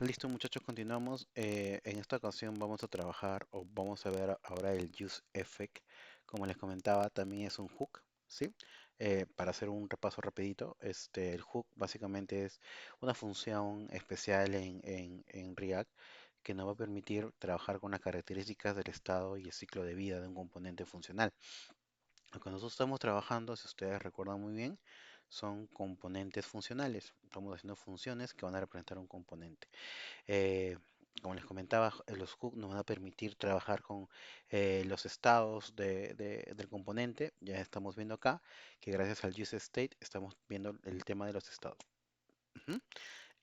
Listo muchachos, continuamos. En esta ocasión vamos a trabajar o vamos a ver ahora el use effect. Como les comentaba, también es un hook, ¿sí? Para hacer un repaso rapidito, el hook básicamente es una función especial en React que nos va a permitir trabajar con las características del estado y el ciclo de vida de un componente funcional. Lo que nosotros estamos trabajando, si ustedes recuerdan muy bien, son componentes funcionales. Estamos haciendo funciones que van a representar un componente. Eh, Como les comentaba, los hooks nos van a permitir trabajar con los estados del componente. Ya estamos viendo acá que gracias al useState estamos viendo el tema de los estados. Ujú.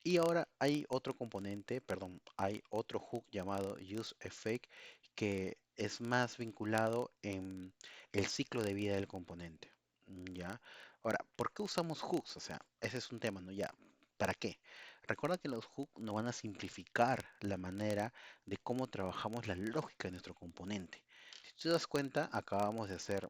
Y ahora hay otro componente, perdón, hay otro hook llamado useEffect que es más vinculado en el ciclo de vida del componente. ¿Ya? Ahora, ¿por qué usamos hooks? O sea, ese es un tema, ¿no? Ya, ¿para qué? Recuerda que los hooks nos van a simplificar la manera de cómo trabajamos la lógica de nuestro componente. Si te das cuenta, acabamos de hacer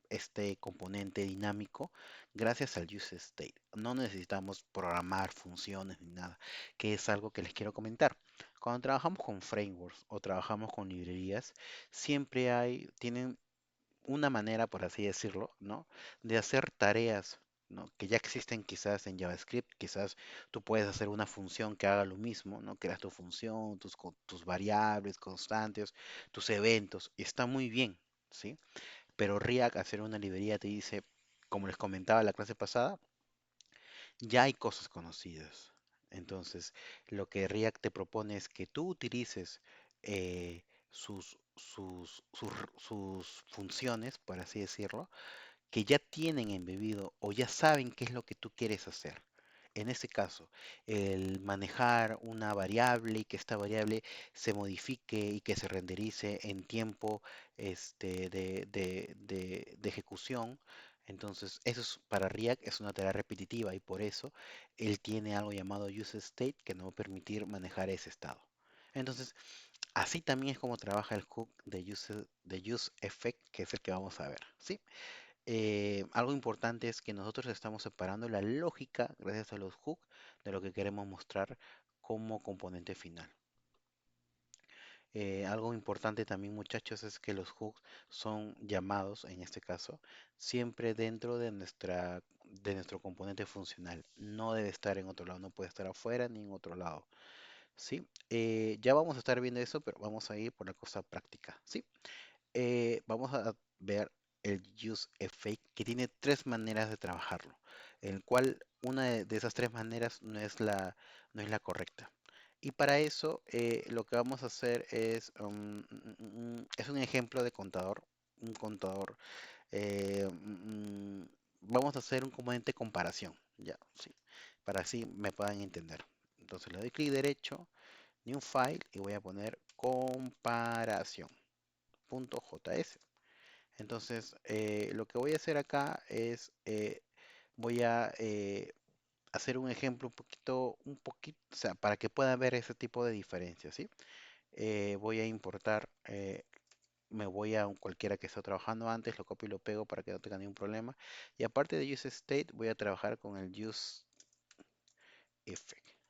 este componente dinámico gracias al useState. No necesitamos programar funciones ni nada, que es algo que les quiero comentar. Cuando trabajamos con frameworks o trabajamos con librerías, tienen una manera, por así decirlo, ¿no? De hacer tareas, ¿no? Que ya existen quizás en JavaScript, quizás tú puedes hacer una función que haga lo mismo, ¿no? Creas tu función, tus variables constantes, tus eventos, y está muy bien, ¿sí? Pero React, hacer una librería te dice, como les comentaba la clase pasada, ya hay cosas conocidas. Entonces, lo que React te propone es que tú utilices sus funciones, por así decirlo, que ya tienen embebido o ya saben qué es lo que tú quieres hacer. En este caso, el manejar una variable y que esta variable se modifique y que se renderice en tiempo de ejecución. Entonces, para React es una tarea repetitiva y por eso él tiene algo llamado useState que nos va a permitir manejar ese estado. Entonces, así también es como trabaja el hook de useEffect, que es el que vamos a ver, ¿sí? Algo importante es que nosotros estamos separando la lógica, gracias a los hooks, de lo que queremos mostrar como componente final. Algo importante también, muchachos, es que los hooks son llamados, en este caso, siempre dentro de nuestro componente funcional. No debe estar en otro lado, no puede estar afuera ni en otro lado. ¿Sí? Ya vamos a estar viendo eso, pero vamos a ir por la cosa práctica. ¿Sí? Vamos a ver el use effect que tiene tres maneras de trabajarlo, el cual una de esas tres maneras no es la correcta. Y para eso lo que vamos a hacer es un ejemplo de contador, un contador. Vamos a hacer un componente comparación, ya, sí, para así me puedan entender. Entonces le doy clic derecho, new file y voy a poner comparación.js. Entonces, lo que voy a hacer acá es, voy a hacer un ejemplo un poquito, o sea, para que puedan ver ese tipo de diferencias, ¿sí? Voy a importar, me voy a cualquiera que esté trabajando antes, lo copio y lo pego para que no tenga ningún problema. Y aparte de useState, voy a trabajar con el useEffect,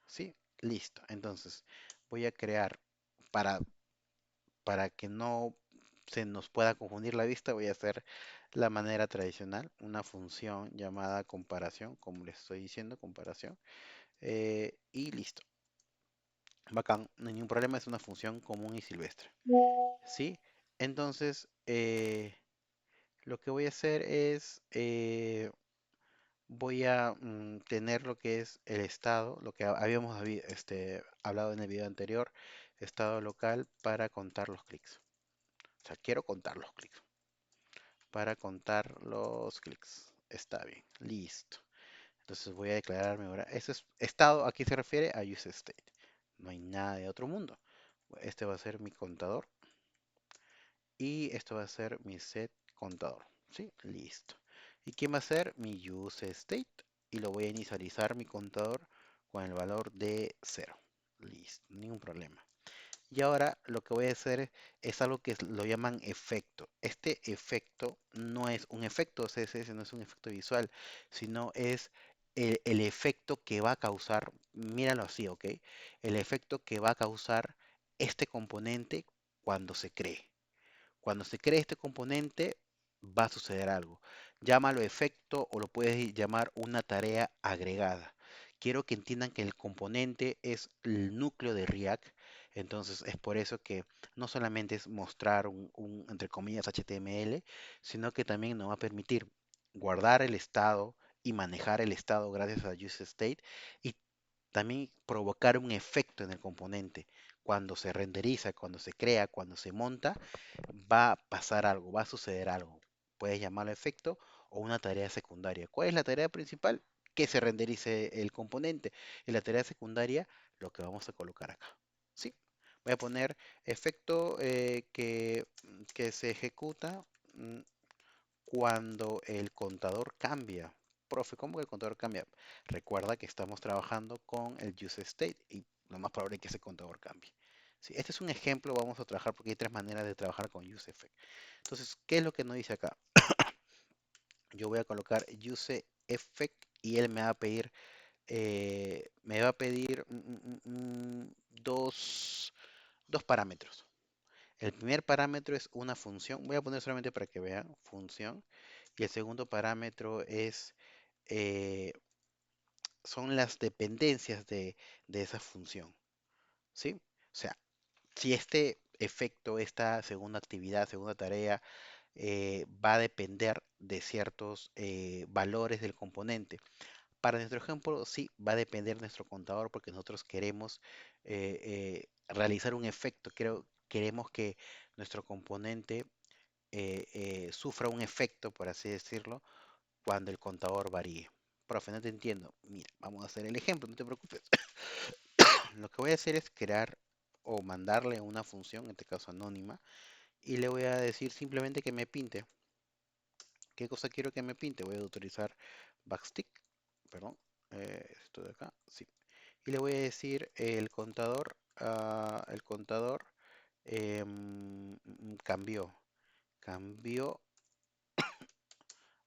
¿sí? Listo. Entonces, voy a crear para que no se nos pueda confundir la vista, voy a hacer la manera tradicional, una función llamada comparación, como les estoy diciendo, comparación, y listo. Bacán, no hay ningún problema, es una función común y silvestre. ¿Sí? Entonces, lo que voy a hacer es, voy a tener lo que es el estado, lo que habíamos hablado en el video anterior, estado local para contar los clics. O sea, quiero contar los clics. Para contar los clics. Está bien, listo. Entonces voy a declararme ahora. Ese es estado, aquí se refiere a useState. No hay nada de otro mundo. Este va a ser mi contador y esto va a ser mi set contador. ¿Sí? Listo. ¿Y quién va a ser? Mi useState. Y lo voy a inicializar mi contador con el valor de 0. Listo, ningún problema. Y ahora lo que voy a hacer es algo que lo llaman efecto. Este efecto no es un efecto CSS, no es un efecto visual, sino es el efecto que va a causar, míralo así, ¿ok? El efecto que va a causar este componente cuando se cree. Cuando se cree este componente, va a suceder algo. Llámalo efecto o lo puedes llamar una tarea agregada. Quiero que entiendan que el componente es el núcleo de React. Entonces es por eso que no solamente es mostrar entre comillas, HTML, sino que también nos va a permitir guardar el estado y manejar el estado gracias a useState y también provocar un efecto en el componente. Cuando se renderiza, cuando se crea, cuando se monta, va a pasar algo, va a suceder algo. Puedes llamarlo efecto o una tarea secundaria. ¿Cuál es la tarea principal? Que se renderice el componente. Y la tarea secundaria, lo que vamos a colocar acá. ¿Sí? Voy a poner efecto que se ejecuta cuando el contador cambia. Profe, ¿cómo que el contador cambia? Recuerda que estamos trabajando con el use state y lo más probable es que ese contador cambie. Sí, este es un ejemplo, vamos a trabajar porque hay tres maneras de trabajar con use effect. Entonces, ¿qué es lo que nos dice acá? Yo voy a colocar use effect y él me va a pedir, dos, dos parámetros. El primer parámetro es una función, voy a poner solamente para que vean, función, y el segundo parámetro eh, son las dependencias de esa función, ¿sí? O sea, si este efecto, esta segunda actividad, segunda tarea, va a depender de ciertos valores del componente. Para nuestro ejemplo, sí, va a depender de nuestro contador porque nosotros queremos realizar un efecto. Queremos que nuestro componente sufra un efecto, por así decirlo, cuando el contador varíe. Profe, no te entiendo. Mira, vamos a hacer el ejemplo, no te preocupes. Lo que voy a hacer es crear o mandarle una función, en este caso anónima, y le voy a decir simplemente que me pinte. ¿Qué cosa quiero que me pinte? Voy a utilizar backstick, perdón, esto de acá, sí. Y le voy a decir el contador cambió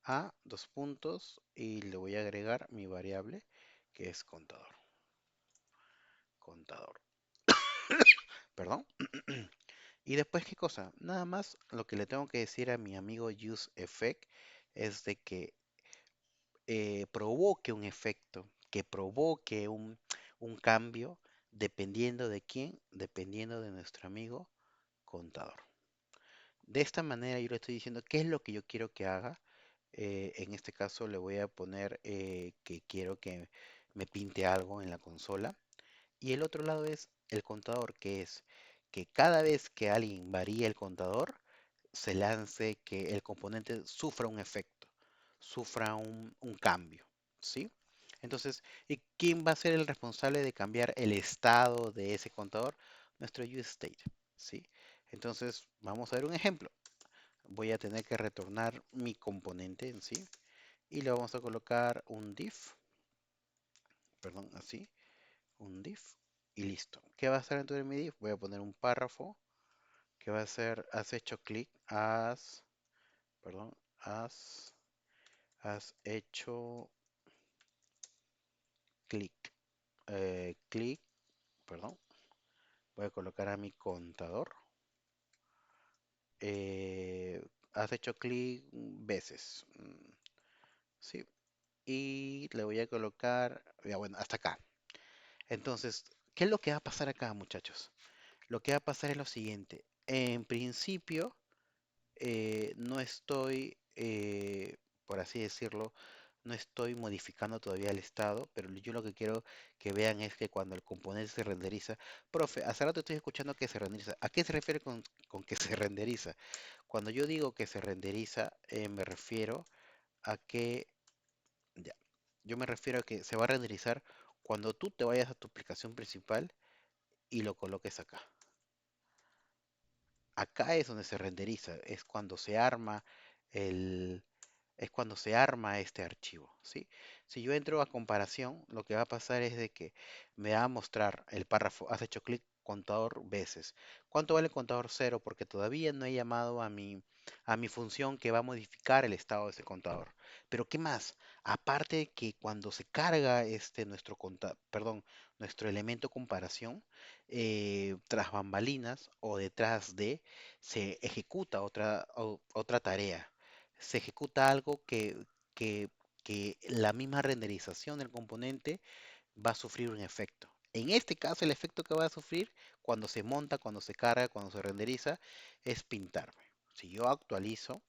a dos puntos y le voy a agregar mi variable que es contador, perdón. Y después, ¿qué cosa? Nada más lo que le tengo que decir a mi amigo useEffect es de que provoque un efecto, que provoque un cambio, dependiendo de quién, dependiendo de nuestro amigo contador. De esta manera yo le estoy diciendo qué es lo que yo quiero que haga. En este caso le voy a poner que quiero que me pinte algo en la consola. Y el otro lado es el contador, que es que cada vez que alguien varíe el contador, se lance que el componente sufra un efecto, sufra un cambio, ¿sí? Entonces, ¿y quién va a ser el responsable de cambiar el estado de ese contador? Nuestro useState, ¿sí? Entonces, vamos a ver un ejemplo. Voy a tener que retornar mi componente en sí y le vamos a colocar un div, perdón, así, un div y listo. ¿Qué va a hacer dentro de mi div? Voy a poner un párrafo que va a ser, has hecho clic, perdón, has, has hecho clic, clic, perdón, voy a colocar a mi contador, eh, has hecho clic veces, sí, y le voy a colocar, ya bueno, hasta acá. Entonces, ¿qué es lo que va a pasar acá, muchachos? Lo que va a pasar es lo siguiente. En principio, no estoy, por así decirlo, no estoy modificando todavía el estado, pero yo lo que quiero que vean es que cuando el componente se renderiza, profe, hace rato estoy escuchando que se renderiza. ¿A qué se refiere con que se renderiza? Cuando yo digo que se renderiza, me refiero a que, ya, yo me refiero a que se va a renderizar cuando tú te vayas a tu aplicación principal y lo coloques acá. Acá es donde se renderiza, el, es cuando se arma este archivo, ¿sí? Si yo entro a comparación, lo que va a pasar es de que me va a mostrar el párrafo, has hecho clic contador veces. ¿Cuánto vale el contador cero? Porque todavía no he llamado a mi función que va a modificar el estado de ese contador. Pero ¿qué más? Aparte de que cuando se carga nuestro elemento comparación, tras bambalinas o detrás de, se ejecuta otra tarea. Se ejecuta algo que, que la misma renderización del componente va a sufrir un efecto. En este caso, el efecto que va a sufrir cuando se monta, cuando se carga, cuando se renderiza, es pintarme. Si yo actualizo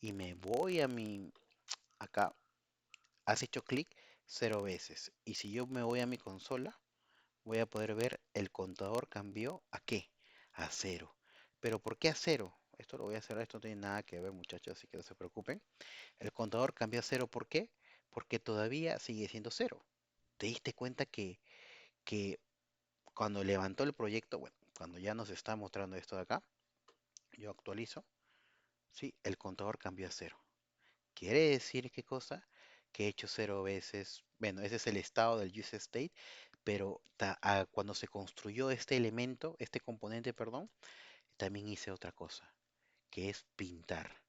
y me voy acá, has hecho clic 0 veces. Y si yo me voy a mi consola, voy a poder ver el contador cambió ¿a qué? A cero. ¿Pero por qué a cero? Esto lo voy a hacer, esto no tiene nada que ver, muchachos, así que no se preocupen. El contador cambió a cero, ¿por qué? Porque todavía sigue siendo cero. ¿Te diste cuenta que cuando levantó el proyecto, bueno, cuando ya nos está mostrando esto de acá, yo actualizo, sí, el contador cambió a cero. Quiere decir qué cosa? Que he hecho 0 veces, bueno, ese es el estado del use state, pero cuando se construyó este elemento, este componente, perdón, también hice otra cosa, que es pintar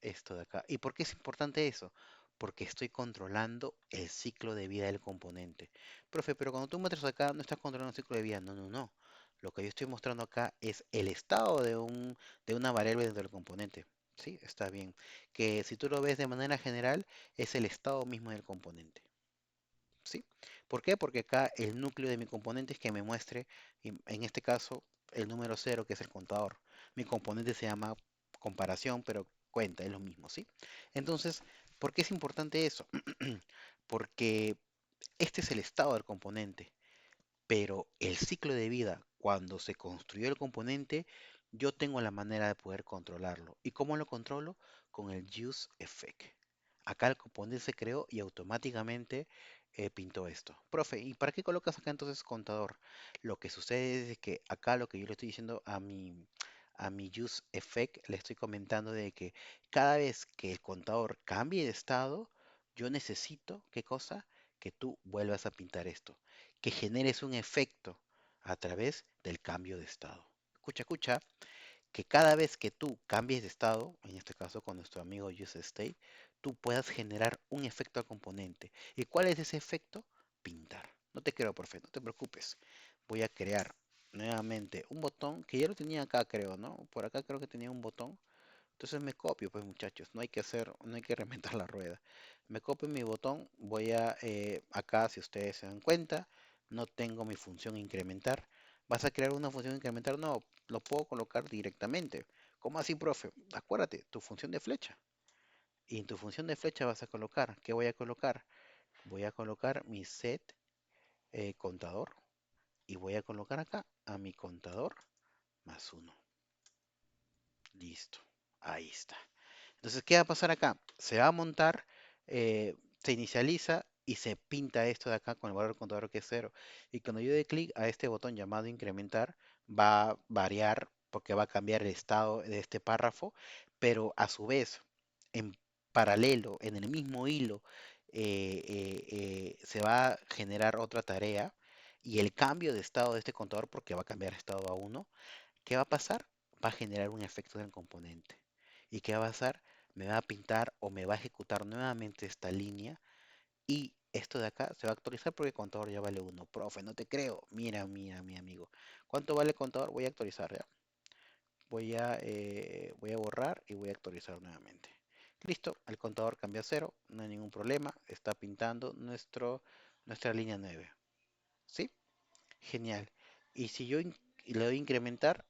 esto de acá. ¿Y por qué es importante eso? Porque estoy controlando el ciclo de vida del componente. Profe, pero cuando tú muestras acá, no estás controlando el ciclo de vida. No, no, no. Lo que yo estoy mostrando acá es el estado de una variable dentro del componente. Sí, está bien. Que si tú lo ves de manera general, es el estado mismo del componente. ¿Sí? ¿Por qué? Porque acá el núcleo de mi componente es que me muestre, en este caso, el número cero, que es el contador. Mi componente se llama comparación, pero cuenta, es lo mismo, ¿sí? Entonces, ¿por qué es importante eso? Porque este es el estado del componente, pero el ciclo de vida, cuando se construyó el componente, yo tengo la manera de poder controlarlo. ¿Y cómo lo controlo? Con el use effect. Acá el componente se creó y automáticamente pintó esto. Profe, ¿y para qué colocas acá entonces contador? Lo que sucede es que acá lo que yo le estoy diciendo a mi use effect, le estoy comentando de que cada vez que el contador cambie de estado, yo necesito, ¿qué cosa? Que tú vuelvas a pintar esto, que generes un efecto a través del cambio de estado. Escucha, escucha, que cada vez que tú cambies de estado, en este caso con nuestro amigo useState, tú puedas generar un efecto al componente. ¿Y cuál es ese efecto? Pintar. No te creo, profe, no te preocupes. Voy a crear nuevamente un botón que ya lo tenía acá, creo, ¿no? Por acá creo que tenía un botón. Entonces me copio, pues muchachos, no hay que reinventar la rueda. Me copio mi botón, acá, si ustedes se dan cuenta, no tengo mi función incrementar. ¿Vas a crear una función incrementar? No, lo puedo colocar directamente. ¿Cómo así, profe? Acuérdate, tu función de flecha. Y en tu función de flecha vas a colocar, ¿qué voy a colocar? Voy a colocar mi set contador y voy a colocar acá a mi contador más uno. Listo, ahí está. Entonces, ¿qué va a pasar acá? Se va a montar, eh, se inicializa y se pinta esto de acá con el valor del contador que es cero. Y cuando yo dé clic a este botón llamado incrementar, va a variar porque va a cambiar el estado de este párrafo, pero a su vez, en paralelo, en el mismo hilo, se va a generar otra tarea y el cambio de estado de este contador, porque va a cambiar de estado a uno, ¿qué va a pasar? Va a generar un efecto en el componente. ¿Y qué va a pasar? Me va a pintar o me va a ejecutar nuevamente esta línea y esto de acá se va a actualizar porque el contador ya vale uno. Profe, no te creo. Mira, mira, mi amigo. ¿Cuánto vale el contador? Voy a actualizar, ¿ya? Voy a borrar y voy a actualizar nuevamente. Listo, el contador cambia a cero, no hay ningún problema. Está pintando nuestra línea 9. ¿Sí? Genial. Y si yo le doy incrementar,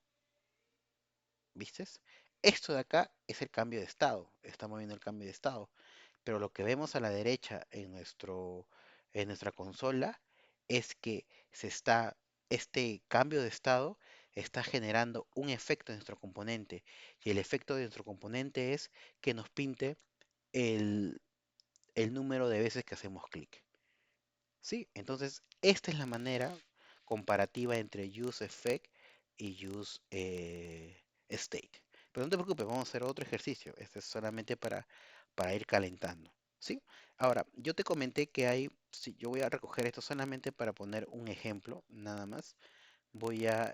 ¿vistes? Esto de acá es el cambio de estado. Estamos viendo el cambio de estado. Pero lo que vemos a la derecha en nuestra consola es que este cambio de estado está generando un efecto en nuestro componente. Y el efecto de nuestro componente es que nos pinte el, el número de veces que hacemos clic. ¿Sí? Entonces, esta es la manera comparativa entre use effect y use state. Pero no te preocupes, vamos a hacer otro ejercicio. Este es solamente para ir calentando. ¿Sí? Ahora, yo te comenté que sí, yo voy a recoger esto solamente para poner un ejemplo, nada más. Voy a,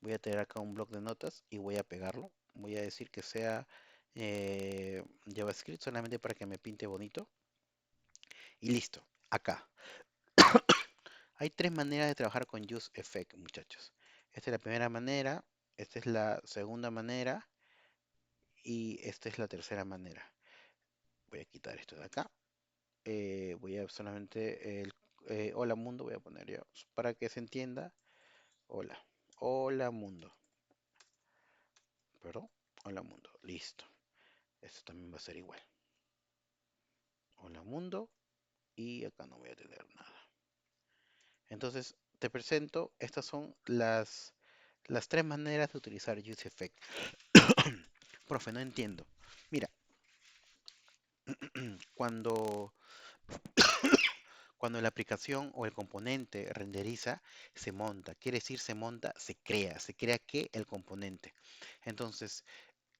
voy a tener acá un bloc de notas y voy a pegarlo. Voy a decir que sea JavaScript solamente para que me pinte bonito. Y listo, acá. Hay tres maneras de trabajar con UseEffect, muchachos. Esta es la primera manera, esta es la segunda manera y esta es la tercera manera. Voy a quitar esto de acá. Voy a solamente el hola mundo, voy a poner yo para que se entienda. Hola, hola mundo, perdón, hola mundo, listo. Esto también va a ser igual. Hola mundo y acá no voy a tener nada. Entonces, te presento, estas son las tres maneras de utilizar UseEffect. Profe, no entiendo. Mira, cuando, cuando la aplicación o el componente renderiza, se monta. Quiere decir, se monta, se crea. ¿Se crea qué? El componente. Entonces,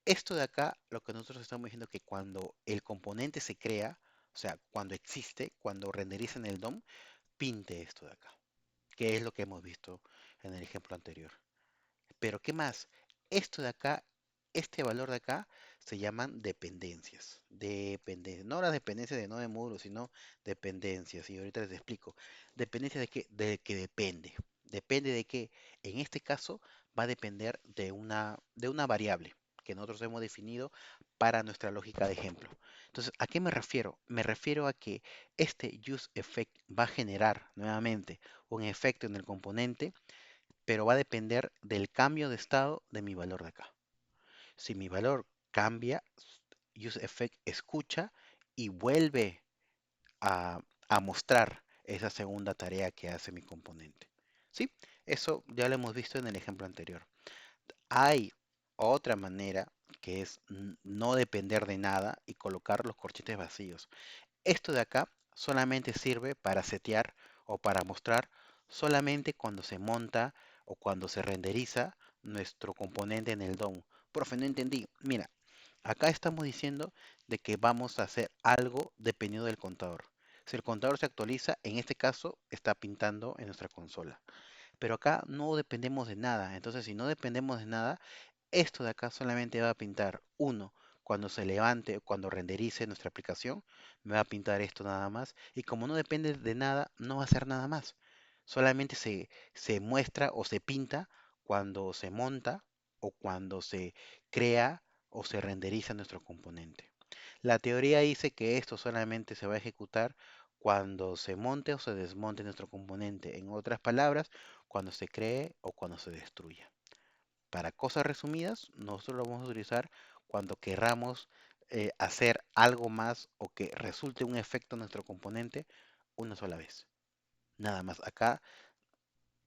esto de acá, lo que nosotros estamos diciendo que cuando el componente se crea, o sea, cuando existe, cuando renderiza en el DOM, pinte esto de acá, que es lo que hemos visto en el ejemplo anterior. Pero ¿qué más? Esto de acá, este valor de acá, se llaman dependencias. Dependencias. No las dependencias de no de módulo, sino dependencias. Y ahorita les explico. ¿Dependencia de qué? De que depende. Depende de que, en este caso, va a depender de una variable que nosotros hemos definido para nuestra lógica de ejemplo. Entonces, ¿a qué me refiero? Me refiero a que este useEffect va a generar nuevamente un efecto en el componente, pero va a depender del cambio de estado de mi valor de acá. Si mi valor cambia, useEffect escucha y vuelve a, a mostrar esa segunda tarea que hace mi componente. ¿Sí? Eso ya lo hemos visto en el ejemplo anterior. Hay otra manera que es no depender de nada y colocar los corchetes vacíos. Esto de acá solamente sirve para setear o para mostrar solamente cuando se monta o cuando se renderiza nuestro componente en el DOM. Profe, no entendí. Mira, acá estamos diciendo de que vamos a hacer algo dependiendo del contador. Si el contador se actualiza, en este caso está pintando en nuestra consola. Pero acá no dependemos de nada. Entonces, si no dependemos de nada, esto de acá solamente va a pintar uno cuando se levante, cuando renderice nuestra aplicación, me va a pintar esto nada más. Y como no depende de nada, no va a hacer nada más. Solamente se muestra o se pinta cuando se monta o cuando se crea o se renderiza nuestro componente. La teoría dice que esto solamente se va a ejecutar cuando se monte o se desmonte nuestro componente. En otras palabras, cuando se cree o cuando se destruya. Para cosas resumidas, nosotros lo vamos a utilizar cuando querramos hacer algo más o que resulte un efecto en nuestro componente una sola vez. Nada más. Acá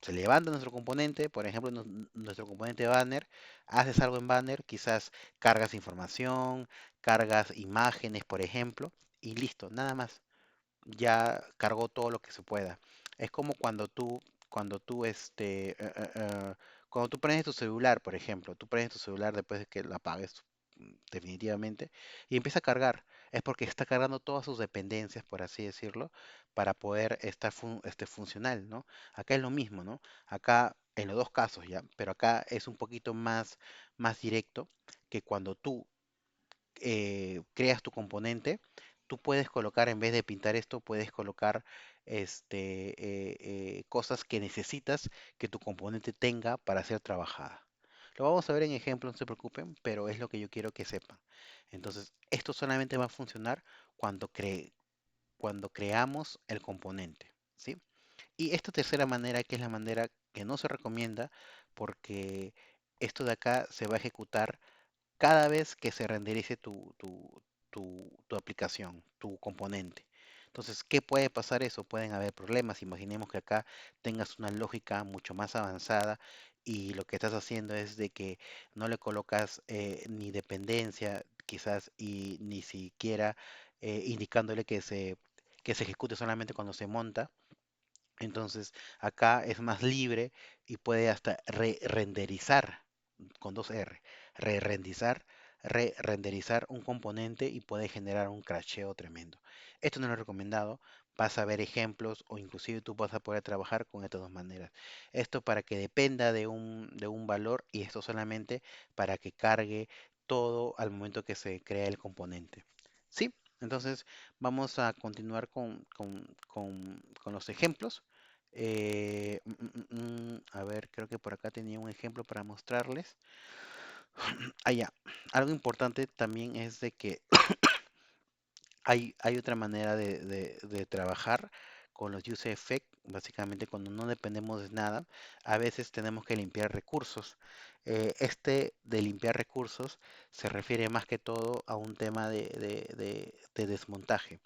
se levanta nuestro componente, por ejemplo, nuestro componente banner, haces algo en banner, quizás cargas información, cargas imágenes, por ejemplo, y listo, nada más. Ya cargó todo lo que se pueda. Es como cuando tú, cuando tú prendes tu celular, por ejemplo, tú prendes tu celular después de que lo apagues definitivamente y empieza a cargar. Es porque está cargando todas sus dependencias, por así decirlo, para poder estar funcional, ¿no? Acá es lo mismo, ¿no? Acá, en los dos casos ya, pero acá es un poquito más directo que cuando tú creas tu componente, tú puedes colocar, en vez de pintar esto, puedes colocar cosas que necesitas que tu componente tenga para ser trabajada. Lo vamos a ver en ejemplo, no se preocupen, pero es lo que yo quiero que sepan. Entonces, esto solamente va a funcionar cuando creamos el componente, ¿sí? Y esta tercera manera, que es la manera que no se recomienda, porque esto de acá se va a ejecutar cada vez que se renderice tu aplicación, tu componente. Entonces, ¿qué puede pasar eso? Pueden haber problemas. Imaginemos que acá tengas una lógica mucho más avanzada y lo que estás haciendo es de que no le colocas ni dependencia, quizás, y ni siquiera indicándole que se ejecute solamente cuando se monta. Entonces, acá es más libre y puede hasta re-renderizar con dos R, re-renderizar, re-renderizar un componente y puede generar un crasheo tremendo. Esto no lo he recomendado. Vas a ver ejemplos o inclusive tú vas a poder trabajar con estas dos maneras. Esto para que dependa de un valor y esto solamente para que cargue todo al momento que se crea el componente. ¿Sí? Entonces vamos a continuar con los ejemplos. A ver, creo que por acá tenía un ejemplo para mostrarles. Ya. Algo importante también es de que hay otra manera de trabajar con los use effect. Básicamente, cuando no dependemos de nada, a veces tenemos que limpiar recursos. Este de limpiar recursos se refiere más que todo a un tema de desmontaje.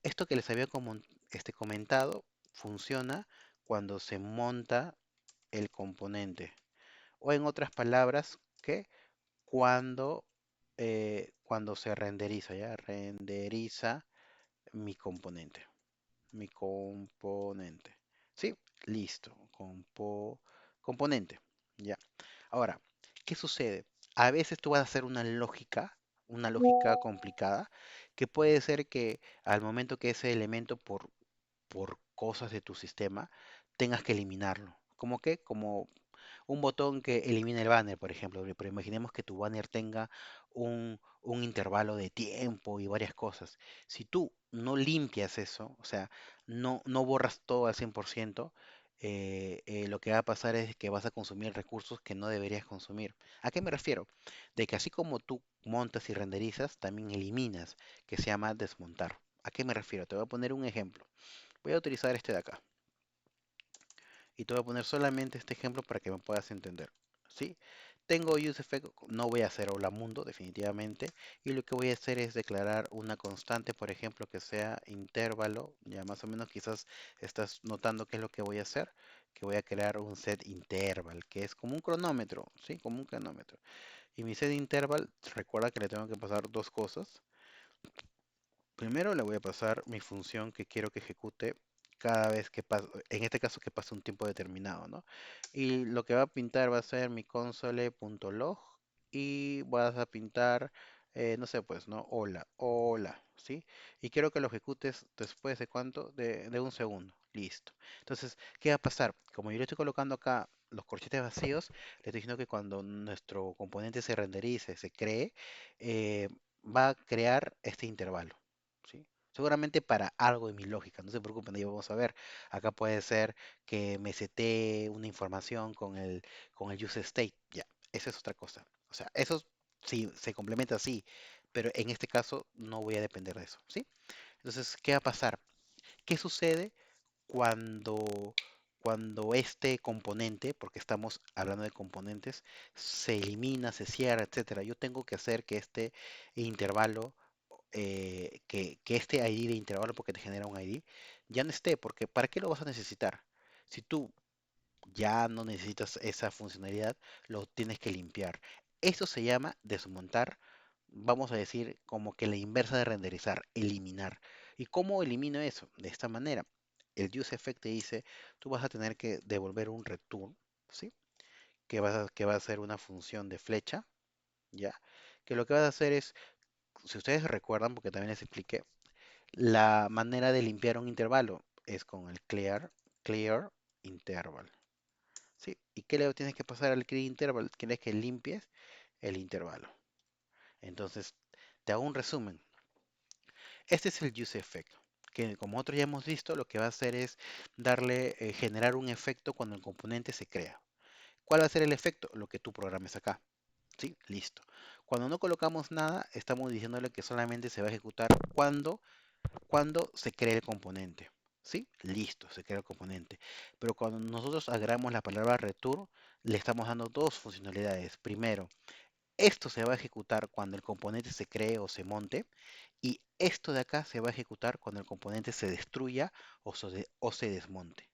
Esto que les había comentado funciona cuando se monta el componente. O en otras palabras, que cuando se renderiza, ¿ya? Renderiza mi componente. Mi componente. ¿Sí? Listo. Componente. Ya. Ahora, ¿qué sucede? A veces tú vas a hacer una lógica complicada, que puede ser que al momento que ese elemento por cosas de tu sistema tengas que eliminarlo. ¿Cómo qué? Como un botón que elimina el banner, por ejemplo, pero imaginemos que tu banner tenga un intervalo de tiempo y varias cosas. Si tú no limpias eso, o sea, no borras todo al 100%, lo que va a pasar es que vas a consumir recursos que no deberías consumir. ¿A qué me refiero? De que así como tú montas y renderizas, también eliminas, que se llama desmontar. ¿A qué me refiero? Te voy a poner un ejemplo. Voy a utilizar este de acá. Y te voy a poner solamente este ejemplo para que me puedas entender. ¿Sí? Tengo useEffect, no voy a hacer hola mundo definitivamente. Y lo que voy a hacer es declarar una constante, por ejemplo, que sea intervalo. Ya más o menos quizás estás notando qué es lo que voy a hacer. Que voy a crear un set interval, que es como un cronómetro, ¿sí? Como un cronómetro. Y mi set interval, recuerda que le tengo que pasar dos cosas. Primero le voy a pasar mi función que quiero que ejecute cada vez que pase, en este caso que pase un tiempo determinado, ¿no? Y lo que va a pintar va a ser mi console.log y vas a pintar, no sé, pues, ¿no? Hola, hola, ¿sí? Y quiero que lo ejecutes después de cuánto, de un segundo. Listo. Entonces, ¿qué va a pasar? Como yo le estoy colocando acá los corchetes vacíos, le estoy diciendo que cuando nuestro componente se renderice, se cree, eh, va a crear este intervalo. ¿Sí? Seguramente para algo de mi lógica, no se preocupen, ahí vamos a ver. Acá puede ser que me setee una información con el use state, ya, esa es otra cosa. O sea, eso sí se complementa así, pero en este caso no voy a depender de eso, ¿sí? Entonces, ¿qué va a pasar? ¿Qué sucede cuando, cuando este componente, porque estamos hablando de componentes, se elimina, se cierra, etcétera? Yo tengo que hacer que este intervalo que este ID de intervalo, porque te genera un ID, ya no esté, porque ¿para qué lo vas a necesitar? Si tú ya no necesitas esa funcionalidad, lo tienes que limpiar. Eso se llama desmontar, vamos a decir, como que la inversa de renderizar, eliminar. ¿Y cómo elimino eso? De esta manera. El useEffect te dice, tú vas a tener que devolver un return, ¿sí? Que va a ser una función de flecha, ¿ya? Que lo que vas a hacer es, si ustedes recuerdan, porque también les expliqué, la manera de limpiar un intervalo es con el clear interval. ¿Sí? ¿Y qué le tienes que pasar al clear interval? Quieres que limpies el intervalo. Entonces, te hago un resumen. Este es el use effect, que como otros ya hemos visto, lo que va a hacer es generar un efecto cuando el componente se crea. ¿Cuál va a ser el efecto? Lo que tú programes acá. ¿Sí? Listo. Cuando no colocamos nada, estamos diciéndole que solamente se va a ejecutar cuando se crea el componente. ¿Sí? Listo, se crea el componente. Pero cuando nosotros agregamos la palabra return, le estamos dando dos funcionalidades. Primero, esto se va a ejecutar cuando el componente se cree o se monte. Y esto de acá se va a ejecutar cuando el componente se destruya o se desmonte.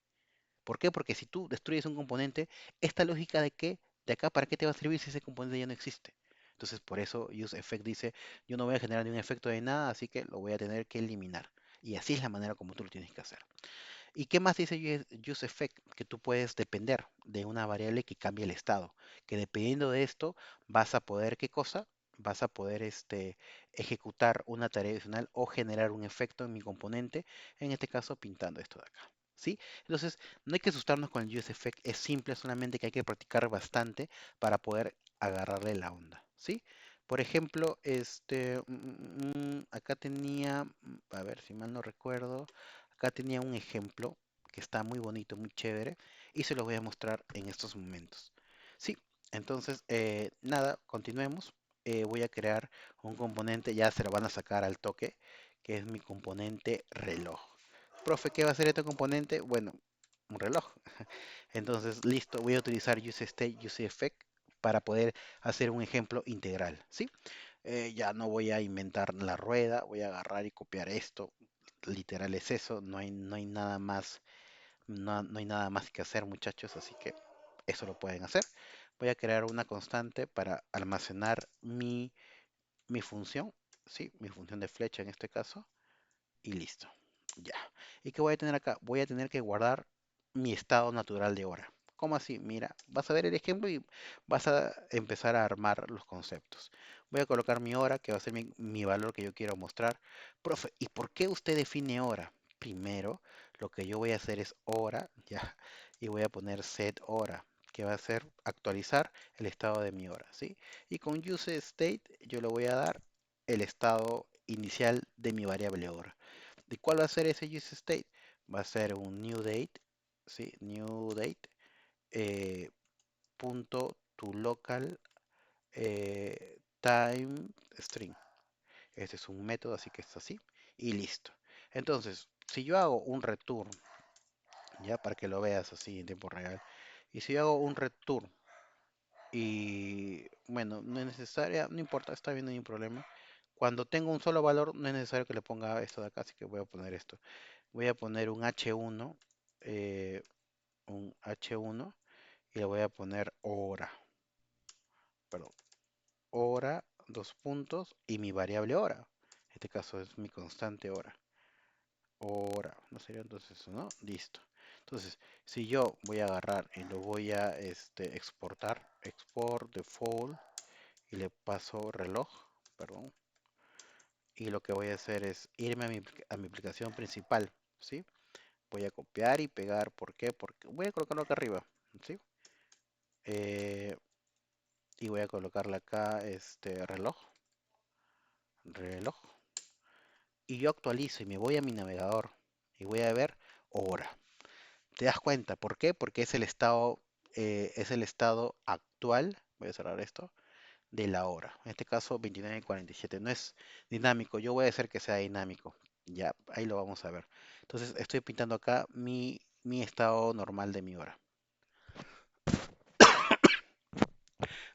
¿Por qué? Porque si tú destruyes un componente, esta lógica de acá, ¿para qué te va a servir si ese componente ya no existe? Entonces, por eso useEffect dice, yo no voy a generar ningún efecto de nada, así que lo voy a tener que eliminar. Y así es la manera como tú lo tienes que hacer. ¿Y qué más dice useEffect? Que tú puedes depender de una variable que cambie el estado. Que dependiendo de esto, vas a poder, ¿qué cosa? Vas a poder ejecutar una tarea adicional o generar un efecto en mi componente, en este caso pintando esto de acá. ¿Sí? Entonces, no hay que asustarnos con el useEffect, es simple, solamente que hay que practicar bastante para poder agarrarle la onda. ¿Sí? Por ejemplo, acá tenía, a ver si mal no recuerdo, acá tenía un ejemplo que está muy bonito, muy chévere, y se lo voy a mostrar en estos momentos. Sí, entonces, nada, continuemos. Voy a crear un componente, ya se lo van a sacar al toque, que es mi componente reloj. Profe, ¿qué va a ser este componente? Bueno, un reloj. Entonces, listo, voy a utilizar useState, useEffect para poder hacer un ejemplo integral, ¿sí? Ya no voy a inventar la rueda, voy a agarrar y copiar esto. Literal es eso, no hay nada más, no hay nada más que hacer, muchachos, así que eso lo pueden hacer. Voy a crear una constante para almacenar mi función, ¿sí? Mi función de flecha en este caso, y listo. Ya. ¿Y qué voy a tener acá? Voy a tener que guardar mi estado natural de hora. ¿Cómo así? Mira, vas a ver el ejemplo y vas a empezar a armar los conceptos. Voy a colocar mi hora, que va a ser mi valor que yo quiero mostrar. Profe, ¿y por qué usted define hora? Primero, lo que yo voy a hacer es hora, ya, y voy a poner set hora, que va a ser actualizar el estado de mi hora, ¿sí? Y con use state yo le voy a dar el estado inicial de mi variable hora. ¿De cuál va a ser ese use state? Va a ser un new date, ¿sí? New date, punto to local time string. Este es un método, así que es así. Y listo. Entonces, si yo hago un return, ya para que lo veas así en tiempo real, y si yo hago un return y bueno, no es necesaria, no importa, está bien, no hay ningún problema. Cuando tengo un solo valor, no es necesario que le ponga esto de acá, así que voy a poner esto. Voy a poner eh, un H1 y le voy a poner hora, perdón, hora, dos puntos y mi variable hora. En este caso es mi constante hora. Hora, ¿no sería entonces eso, no? Listo. Entonces, si yo voy a agarrar y lo voy a exportar, export default y le paso reloj, perdón, y lo que voy a hacer es irme a mi aplicación principal, ¿sí? Voy a copiar y pegar, ¿por qué? Porque voy a colocarlo acá arriba, ¿sí? Eh, y voy a colocarle acá este reloj, y yo actualizo y me voy a mi navegador y voy a ver hora. ¿Te das cuenta? ¿Por qué? Porque es el estado actual, voy a cerrar esto, de la hora. En este caso 29:47. No es dinámico, yo voy a hacer que sea dinámico. Ya, ahí lo vamos a ver. Entonces estoy pintando acá mi estado normal de mi hora.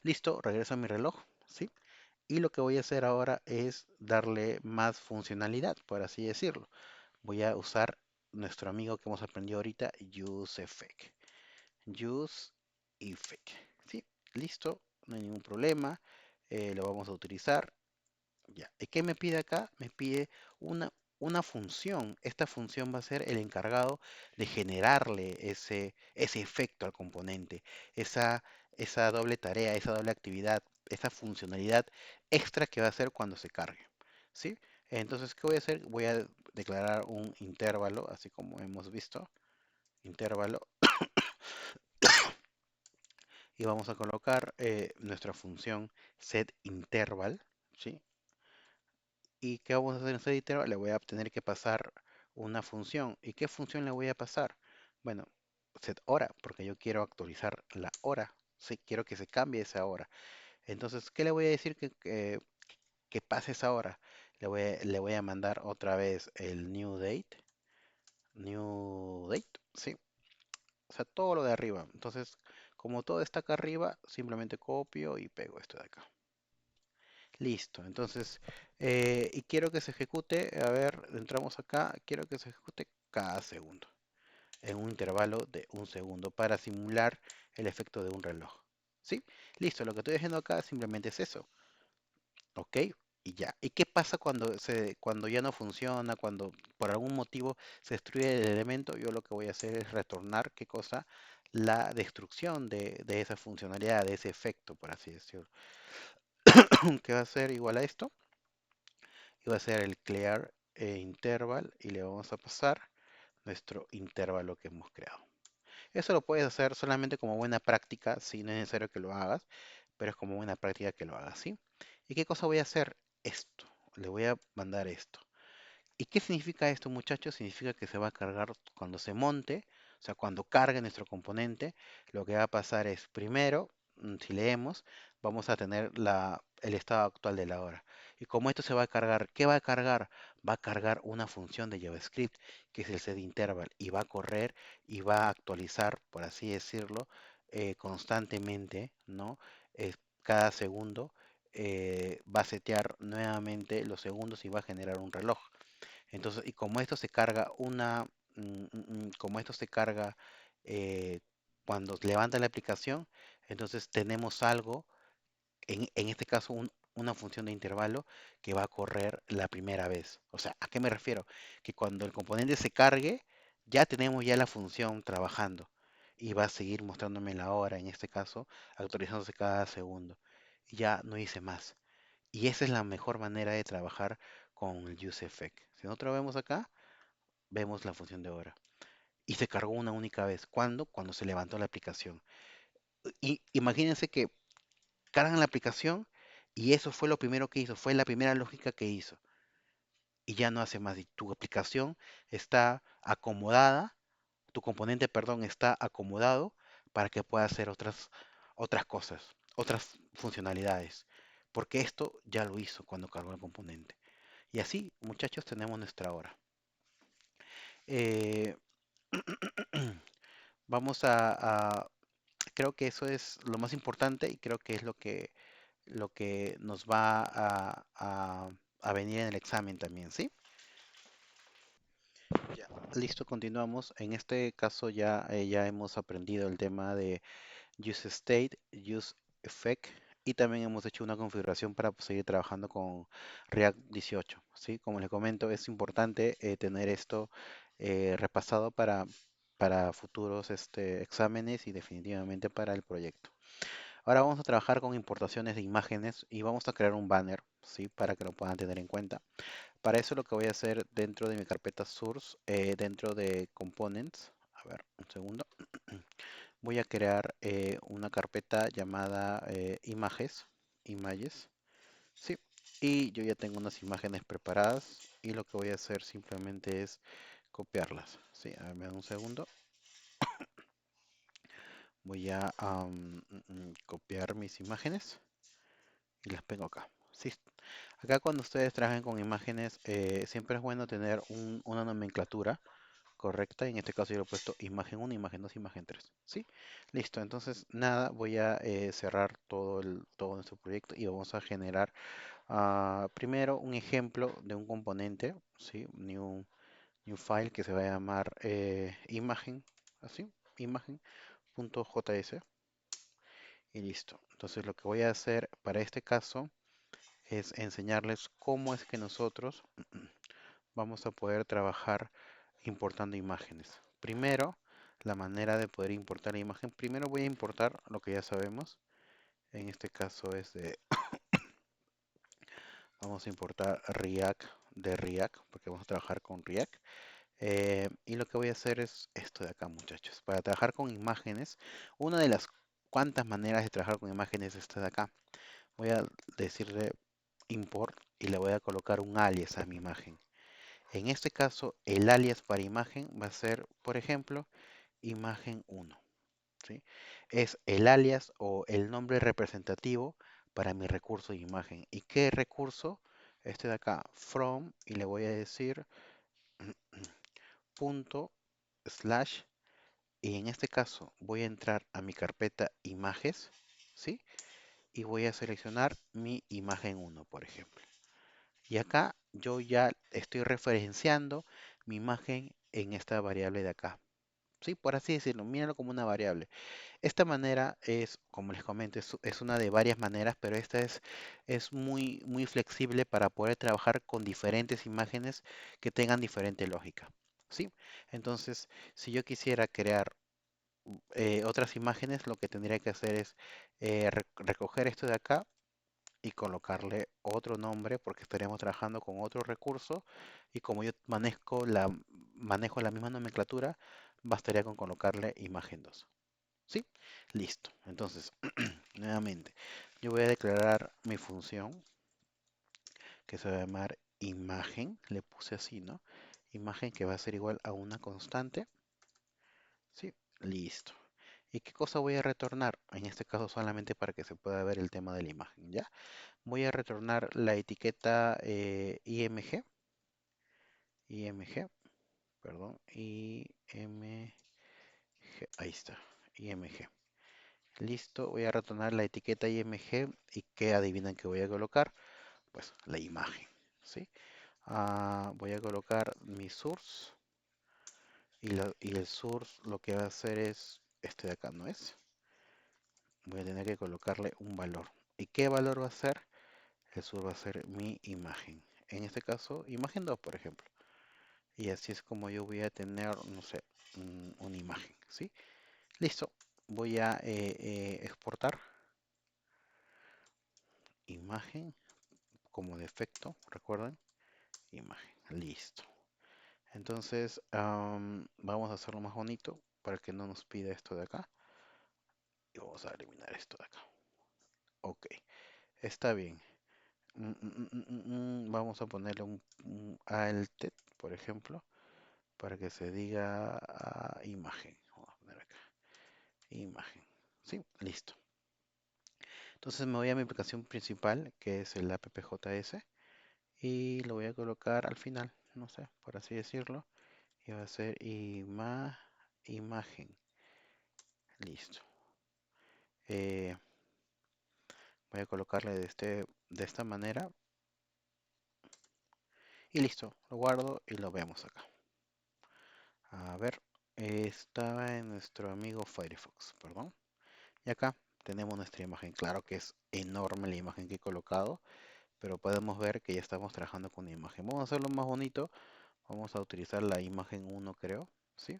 Listo, regreso a mi reloj, ¿sí? Y lo que voy a hacer ahora es darle más funcionalidad, por así decirlo. Voy a usar nuestro amigo que hemos aprendido ahorita, useEffect. UseEffect. Sí, listo, no hay ningún problema. Lo vamos a utilizar. Ya. ¿Y qué me pide acá? Me pide una, una función. Esta función va a ser el encargado de generarle ese efecto al componente, esa, esa doble tarea, esa doble actividad, esa funcionalidad extra que va a hacer cuando se cargue. ¿Sí? Entonces, ¿qué voy a hacer? Voy a declarar un intervalo, así como hemos visto, intervalo, y vamos a colocar nuestra función setInterval, ¿sí? ¿Y qué vamos a hacer en setInterval? Le voy a tener que pasar una función. ¿Y qué función le voy a pasar? Bueno, setHora, porque yo quiero actualizar la hora. Sí, quiero que se cambie esa hora. Entonces, ¿qué le voy a decir que pase esa hora? Le voy a mandar otra vez el new date, ¿sí? O sea, todo lo de arriba. Entonces, como todo está acá arriba, simplemente copio y pego esto de acá. Listo. Entonces, y quiero que se ejecute, a ver, entramos acá, quiero que se ejecute cada segundo, en un intervalo de un segundo, para simular el efecto de un reloj. ¿Sí? Listo, lo que estoy haciendo acá simplemente es eso. ¿Ok? Y ya. ¿Y qué pasa cuando ya no funciona, cuando por algún motivo se destruye el elemento? Yo lo que voy a hacer es retornar, ¿qué cosa? La destrucción de esa funcionalidad, de ese efecto, por así decirlo. Que va a ser igual a esto. Y va a ser el clear interval y le vamos a pasar nuestro intervalo que hemos creado. Eso lo puedes hacer solamente como buena práctica, si no es necesario que lo hagas, pero es como buena práctica que lo hagas, ¿sí? ¿Y qué cosa voy a hacer? Esto. Le voy a mandar esto. ¿Y qué significa esto, muchachos? Significa que se va a cargar cuando se monte, o sea, cuando cargue nuestro componente, lo que va a pasar es, primero, si leemos, vamos a tener el estado actual de la hora. Y como esto se va a cargar, ¿qué va a cargar? Va a cargar una función de JavaScript, que es el setInterval, y va a correr y va a actualizar, por así decirlo, constantemente, ¿no? Cada segundo va a setear nuevamente los segundos y va a generar un reloj. Entonces, y como esto se carga como esto se carga eh, cuando levanta la aplicación, entonces tenemos algo, en este caso una función de intervalo que va a correr la primera vez. O sea, ¿a qué me refiero? Que cuando el componente se cargue, ya tenemos ya la función trabajando y va a seguir mostrándome la hora, en este caso, actualizándose cada segundo. Y ya no hice más. Y esa es la mejor manera de trabajar con el useEffect. Si nosotros vemos acá, vemos la función de hora. Y se cargó una única vez. ¿Cuándo? Cuando se levantó la aplicación. Y imagínense que cargan la aplicación y eso fue lo primero que hizo, fue la primera lógica que hizo. Y ya no hace más. Y tu aplicación está acomodada, tu componente, perdón, está acomodado para que pueda hacer otras cosas, otras funcionalidades. Porque esto ya lo hizo cuando cargó el componente. Y así, muchachos, tenemos nuestra hora. Eh, vamos creo que eso es lo más importante y creo que es lo que nos va a venir en el examen también, ¿sí? Ya, listo, continuamos. En este caso ya hemos aprendido el tema de use state, use effect y también hemos hecho una configuración para seguir trabajando con React 18, ¿sí? Como les comento, es importante tener esto repasado para futuros exámenes y definitivamente para el proyecto. Ahora vamos a trabajar con importaciones de imágenes y vamos a crear un banner, ¿sí? Para que lo puedan tener en cuenta. Para eso lo que voy a hacer dentro de mi carpeta source, dentro de components, a ver, un segundo, voy a crear una carpeta llamada images, ¿sí? Y yo ya tengo unas imágenes preparadas y lo que voy a hacer simplemente es copiarlas, ¿sí? A ver, me da un segundo. Voy a copiar mis imágenes y las pego acá. Sí, acá cuando ustedes trabajan con imágenes, siempre es bueno tener una nomenclatura correcta. En este caso yo le he puesto imagen 1, imagen 2, imagen 3. ¿Sí? Listo. Entonces, nada, voy a cerrar todo nuestro proyecto y vamos a generar primero un ejemplo de un componente, ¿sí? New file que se va a llamar imagen, así, imagen.js y listo. Entonces, lo que voy a hacer para este caso es enseñarles cómo es que nosotros vamos a poder trabajar importando imágenes. Primero, la manera de poder importar la imagen. Primero voy a importar lo que ya sabemos. En este caso vamos a importar React de React, porque vamos a trabajar con React. Y lo que voy a hacer es esto de acá, muchachos. Para trabajar con imágenes, una de las cuantas maneras de trabajar con imágenes es esta de acá. Voy a decirle import y le voy a colocar un alias a mi imagen. En este caso, el alias para imagen va a ser, por ejemplo, imagen 1. ¿Sí? Es el alias o el nombre representativo para mi recurso de imagen. ¿Y qué recurso? Este de acá, from, y le voy a decir punto slash, y en este caso voy a entrar a mi carpeta imágenes, ¿sí? Y voy a seleccionar mi imagen 1, por ejemplo. Y acá yo ya estoy referenciando mi imagen en esta variable de acá. Sí, por así decirlo, míralo como una variable. Esta manera es, como les comento, es una de varias maneras, pero esta es muy flexible para poder trabajar con diferentes imágenes que tengan diferente lógica. ¿Sí? Entonces, si yo quisiera crear otras imágenes, lo que tendría que hacer es recoger esto de acá y colocarle otro nombre porque estaríamos trabajando con otro recurso y como yo manejo la misma nomenclatura, bastaría con colocarle imagen 2. ¿Sí? Listo. Entonces, nuevamente, yo voy a declarar mi función. que se va a llamar imagen, le puse así, ¿no? Imagen que va a ser igual a una constante, ¿sí? Listo. ¿Y qué cosa voy a retornar? En este caso solamente para que se pueda ver el tema de la imagen, ¿ya? Voy a retornar la etiqueta IMG, perdón, IMG, ahí está, IMG. Listo, voy a retornar la etiqueta IMG y ¿qué adivinan que voy a colocar? Pues la imagen, ¿sí? Voy a colocar mi source y el source lo que va a hacer es este de acá, ¿no es? Voy a tener que colocarle un valor. ¿Y qué valor va a ser? El source va a ser mi imagen. En este caso, imagen 2, por ejemplo. Y así es como yo voy a tener, no sé, una imagen, ¿sí? Listo. Voy a exportar imagen como defecto, recuerden, imagen. Listo. Entonces, vamos a hacerlo más bonito para que no nos pida esto de acá. Y vamos a eliminar esto de acá. Ok, está bien. Vamos a ponerle un alt, por ejemplo, para que se diga imagen. Vamos a poner acá, imagen. Sí, listo. Entonces me voy a mi aplicación principal, que es el appjs, y lo voy a colocar al final, no sé, por así decirlo. Y va a ser imagen. Listo. Eh, Voy a colocarle de esta manera. Y listo. Lo guardo y lo vemos acá. A ver. Estaba en nuestro amigo Firefox, perdón. Y acá tenemos nuestra imagen. Claro que es enorme la imagen que he colocado, pero podemos ver que ya estamos trabajando con una imagen. Vamos a hacerlo más bonito. Vamos a utilizar la imagen 1, creo. ¿Sí?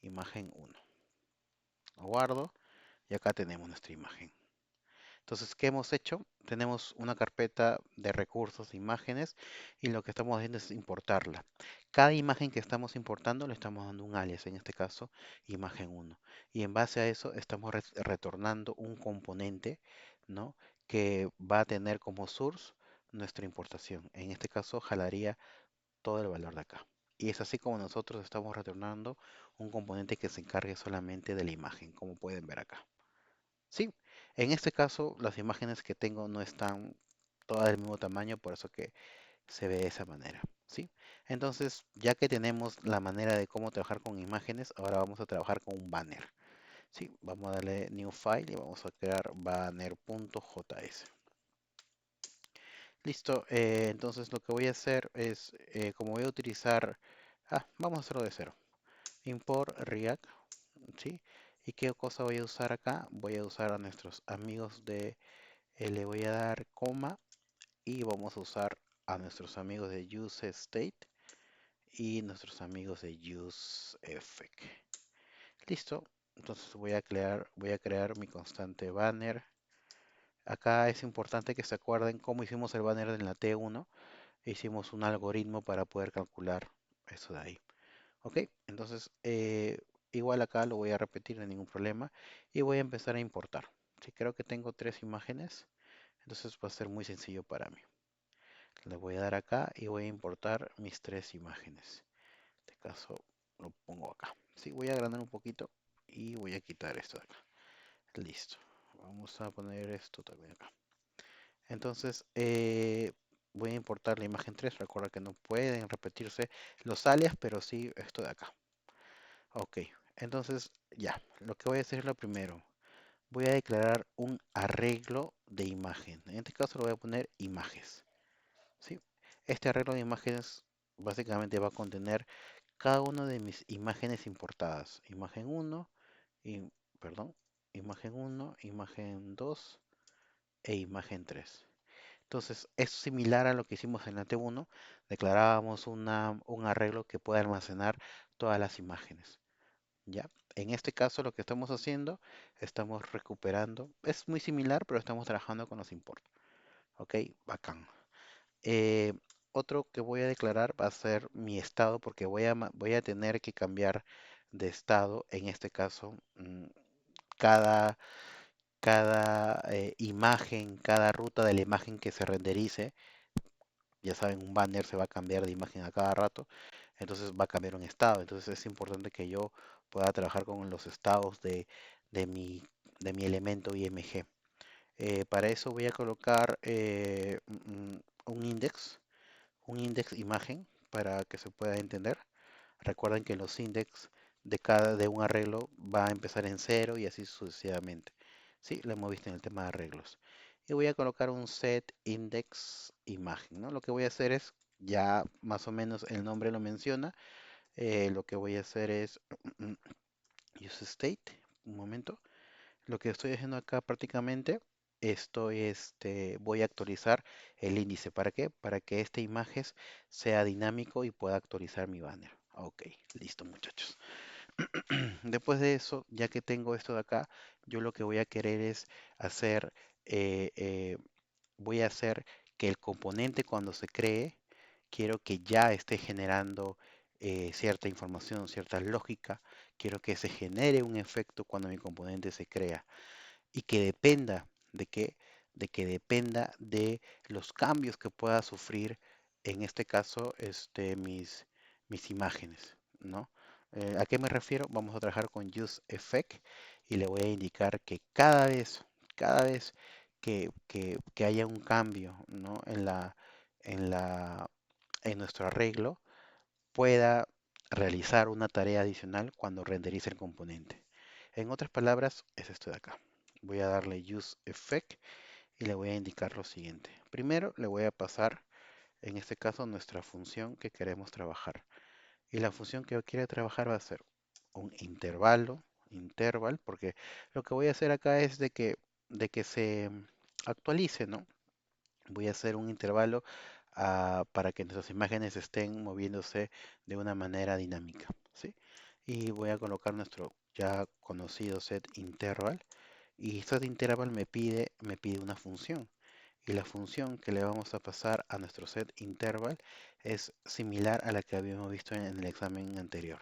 Imagen 1. Lo guardo y acá tenemos nuestra imagen. Entonces, ¿qué hemos hecho? Tenemos una carpeta de recursos, imágenes, y lo que estamos haciendo es importarla. Cada imagen que estamos importando le estamos dando un alias, en este caso, imagen 1. Y en base a eso estamos retornando un componente, ¿no? Que va a tener como source nuestra importación. En este caso, jalaría todo el valor de acá. Y es así como nosotros estamos retornando un componente que se encargue solamente de la imagen, como pueden ver acá. Sí, en este caso las imágenes que tengo no están todas del mismo tamaño, por eso que se ve de esa manera. ¿Sí? Entonces, ya que tenemos la manera de cómo trabajar con imágenes, ahora vamos a trabajar con un banner. ¿Sí? Vamos a darle New File y vamos a crear banner.js. Listo, entonces lo que voy a hacer es, como voy a utilizar, vamos a hacerlo de cero. Import React, ¿sí? ¿Y qué cosa voy a usar acá? Voy a usar a nuestros amigos de, le voy a dar coma y vamos a usar a nuestros amigos de useState y nuestros amigos de useEffect. Listo, entonces voy a crear mi constante banner. Acá es importante que se acuerden cómo hicimos el banner en la T1. Hicimos un algoritmo para poder calcular eso de ahí. Ok, entonces igual acá lo voy a repetir, no hay ningún problema. Y voy a empezar a importar. Sí, creo que tengo 3 imágenes, entonces va a ser muy sencillo para mí. Le voy a dar acá y voy a importar mis 3 imágenes. En este caso lo pongo acá. Sí, voy a agrandar un poquito y voy a quitar esto de acá. Listo. Vamos a poner esto también acá. Entonces voy a importar la imagen 3. Recuerda que no pueden repetirse los alias, pero sí esto de acá. Ok, entonces ya, lo que voy a hacer es lo primero. Voy a declarar un arreglo de imagen. En este caso lo voy a poner imágenes. ¿Sí? Este arreglo de imágenes básicamente va a contener cada una de mis imágenes importadas. Imagen 1, y, perdón, imagen 1, imagen 2 e imagen 3. Entonces es similar a lo que hicimos en la T1. Declarábamos un arreglo que pueda almacenar todas las imágenes. ¿Ya? En este caso lo que estamos haciendo, estamos recuperando, es muy similar, pero estamos trabajando con los imports. Ok, bacán. Eh, Otro que voy a declarar va a ser mi estado, porque voy a tener que cambiar de estado, en este caso, cada, cada imagen, cada ruta de la imagen que se renderice, ya saben, un banner se va a cambiar de imagen a cada rato, entonces va a cambiar un estado. Entonces es importante que yo pueda trabajar con los estados de mi, de mi elemento IMG. Para eso voy a colocar un index imagen para que se pueda entender. Recuerden que los index de un arreglo va a empezar en cero y así sucesivamente. Sí, lo hemos visto en el tema de arreglos. Y voy a colocar un set index imagen, ¿no? Lo que voy a hacer es, ya más o menos el nombre lo menciona, lo que voy a hacer es use state, un momento. Lo que estoy haciendo acá prácticamente, voy a actualizar el índice. ¿Para qué? Para que esta imagen sea dinámico y pueda actualizar mi banner. Ok, listo muchachos. Después de eso, ya que tengo esto de acá, yo lo que voy a querer es hacer, eh, eh, voy a hacer que el componente cuando se cree, quiero que ya esté generando cierta información, cierta lógica. Quiero que se genere un efecto cuando mi componente se crea y que dependa de qué, de que dependa de los cambios que pueda sufrir, en este caso, mis imágenes, ¿no? ¿A qué me refiero? Vamos a trabajar con use effect y le voy a indicar que cada vez que haya un cambio, ¿no? En la, en nuestro arreglo, pueda realizar una tarea adicional cuando renderice el componente. En otras palabras, es esto de acá. Voy a darle use effect y le voy a indicar lo siguiente. Primero le voy a pasar, en este caso, nuestra función que queremos trabajar. Y la función que quiere trabajar va a ser un interval, porque lo que voy a hacer acá es de que se actualice, ¿no? Voy a hacer un intervalo para que nuestras imágenes estén moviéndose de una manera dinámica, ¿sí? Y voy a colocar nuestro ya conocido set interval. Y set interval me pide una función. Y la función que le vamos a pasar a nuestro set interval es similar a la que habíamos visto en el examen anterior,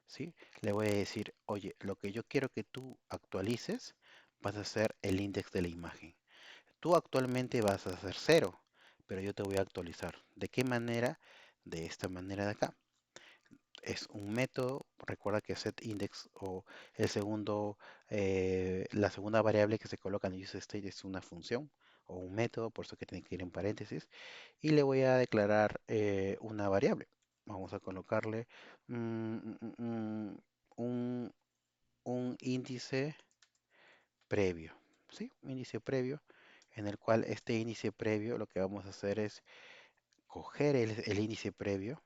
¿sí? Le voy a decir, oye, lo que yo quiero que tú actualices vas a ser el index de la imagen. Tú actualmente vas a hacer cero, pero yo te voy a actualizar. ¿De qué manera? De esta manera de acá. Es un método, recuerda que setIndex o el segundo, la segunda variable que se coloca en el useState es una función o un método, por eso que tiene que ir en paréntesis, y le voy a declarar una variable. Vamos a colocarle mm, mm, mm, un, un índice previo, ¿sí? Un índice previo en el cual este índice previo lo que vamos a hacer es coger el índice previo,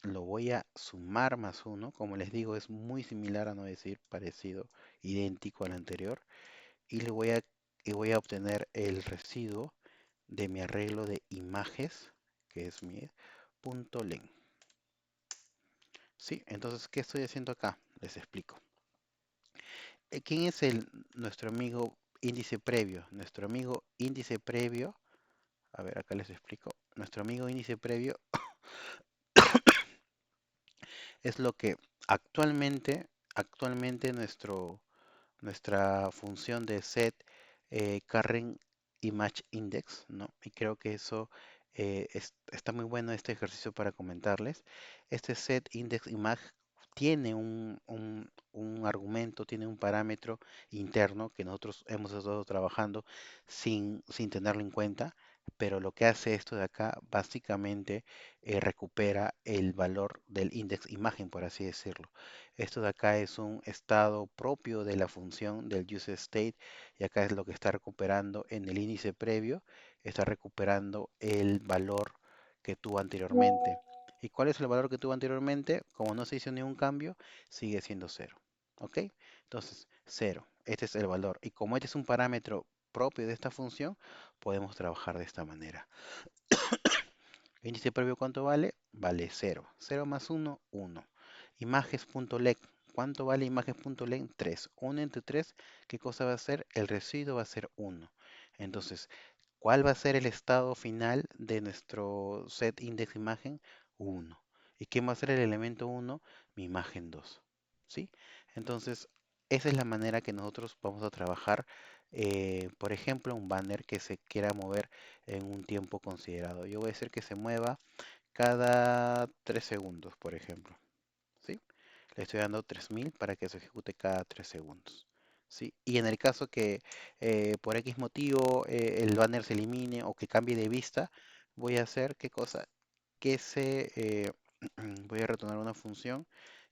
lo voy a sumar más uno, como les digo, es muy similar a no decir parecido, idéntico al anterior, y y voy a obtener el residuo de mi arreglo de imágenes, que es mi punto len. ¿Sí? Entonces, ¿qué estoy haciendo acá? Les explico. ¿Quién es nuestro amigo índice previo? Nuestro amigo índice previo, a ver, acá les explico. Nuestro amigo índice previo es lo que actualmente nuestra función de set current image index, ¿no? Y creo que eso está muy bueno este ejercicio para comentarles. Este set index image tiene un argumento, tiene un parámetro interno que nosotros hemos estado trabajando sin tenerlo en cuenta, pero lo que hace esto de acá básicamente recupera el valor del index imagen, por así decirlo. Esto de acá es un estado propio de la función del useState y acá es lo que está recuperando en el índice previo, está recuperando el valor que tuvo anteriormente. ¿Y cuál es el valor que tuvo anteriormente? Como no se hizo ningún cambio, sigue siendo cero. ¿Ok? Entonces, cero. Este es el valor. Y como este es un parámetro propio de esta función, podemos trabajar de esta manera. Índice previo, ¿cuánto vale? Vale cero. Cero más uno, uno. Images.len. ¿Cuánto vale images.len? 3. 1 entre 3, ¿qué cosa va a ser? El residuo va a ser uno. Entonces, ¿cuál va a ser el estado final de nuestro set index imagen? Uno. ¿Y quién va a ser el elemento uno? Mi imagen 2. ¿Sí? Entonces, esa es la manera que nosotros vamos a trabajar, por ejemplo, un banner que se quiera mover en un tiempo considerado. Yo voy a hacer que se mueva cada 3 segundos, por ejemplo. ¿Sí? Le estoy dando 3000 para que se ejecute cada 3 segundos. ¿Sí? Y en el caso que por X motivo el banner se elimine o que cambie de vista, voy a hacer qué cosa? Que se voy a retornar una función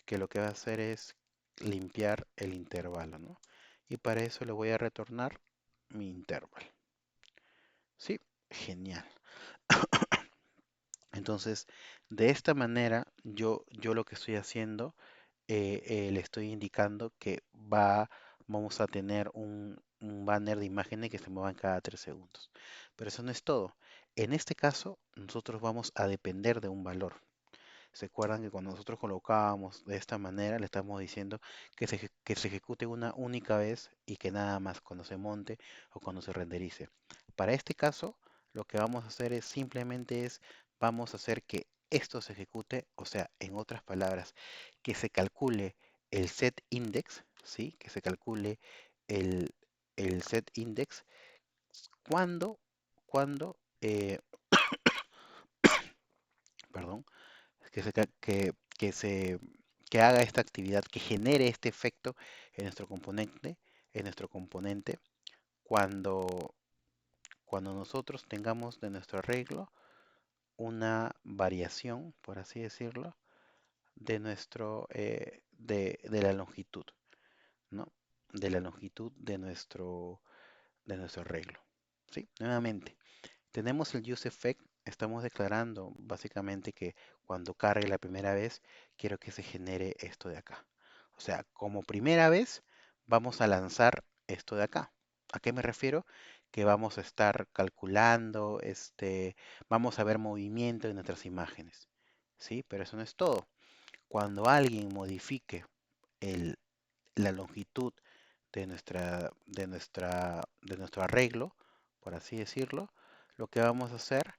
que lo que va a hacer es limpiar el intervalo, ¿no? Y para eso le voy a retornar mi intervalo. ¿Sí? Genial. Entonces, de esta manera, yo lo que estoy haciendo, le estoy indicando que vamos a tener un banner de imágenes que se muevan cada 3 segundos. Pero eso no es todo. En este caso, nosotros vamos a depender de un valor. ¿Se acuerdan que cuando nosotros colocábamos de esta manera, le estamos diciendo que se ejecute una única vez y que nada más cuando se monte o cuando se renderice? Para este caso, lo que vamos a hacer es simplemente vamos a hacer que esto se ejecute, o sea, en otras palabras, que se calcule el set index, ¿sí? Que se calcule el, el set index cuando, cuando, perdón, que se, ca- que se que haga esta actividad, que genere este efecto en nuestro componente cuando, cuando nosotros tengamos de nuestro arreglo una variación, por así decirlo, de la longitud, ¿no? De la longitud de nuestro arreglo. ¿Sí? Nuevamente, tenemos el use effect, estamos declarando básicamente que cuando cargue la primera vez, quiero que se genere esto de acá. O sea, como primera vez, vamos a lanzar esto de acá. ¿A qué me refiero? Que vamos a estar calculando, vamos a ver movimiento en nuestras imágenes. ¿Sí? Pero eso no es todo. Cuando alguien modifique el, la longitud de nuestro arreglo, por así decirlo, lo que vamos a hacer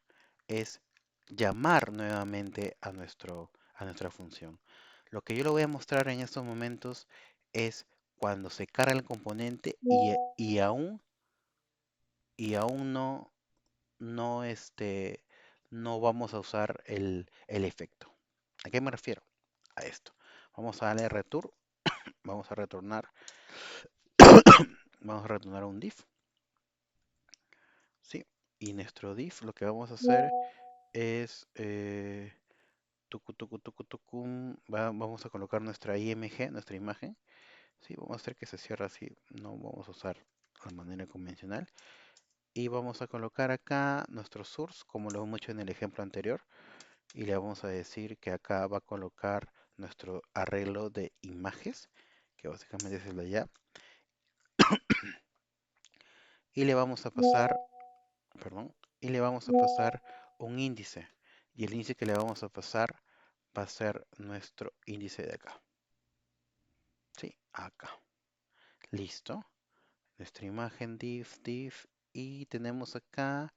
es llamar nuevamente a nuestra función. Lo que yo le voy a mostrar en estos momentos es cuando se carga el componente y aún no vamos a usar el efecto. ¿A qué me refiero? A esto. Vamos a darle return, vamos a retornar, vamos a retornar un div. Sí, y nuestro div lo que vamos a hacer es vamos a colocar nuestra IMG, nuestra imagen. Sí, vamos a hacer que se cierre así, no vamos a usar la manera convencional. Y vamos a colocar acá nuestro source, como lo hemos hecho en el ejemplo anterior. Y le vamos a decir que acá va a colocar nuestro arreglo de imágenes, que básicamente es el de allá. Y le vamos a pasar, perdón, y le vamos a pasar un índice. Y el índice que le vamos a pasar va a ser nuestro índice de acá. Sí, acá. Listo. Nuestra imagen div. Y tenemos acá,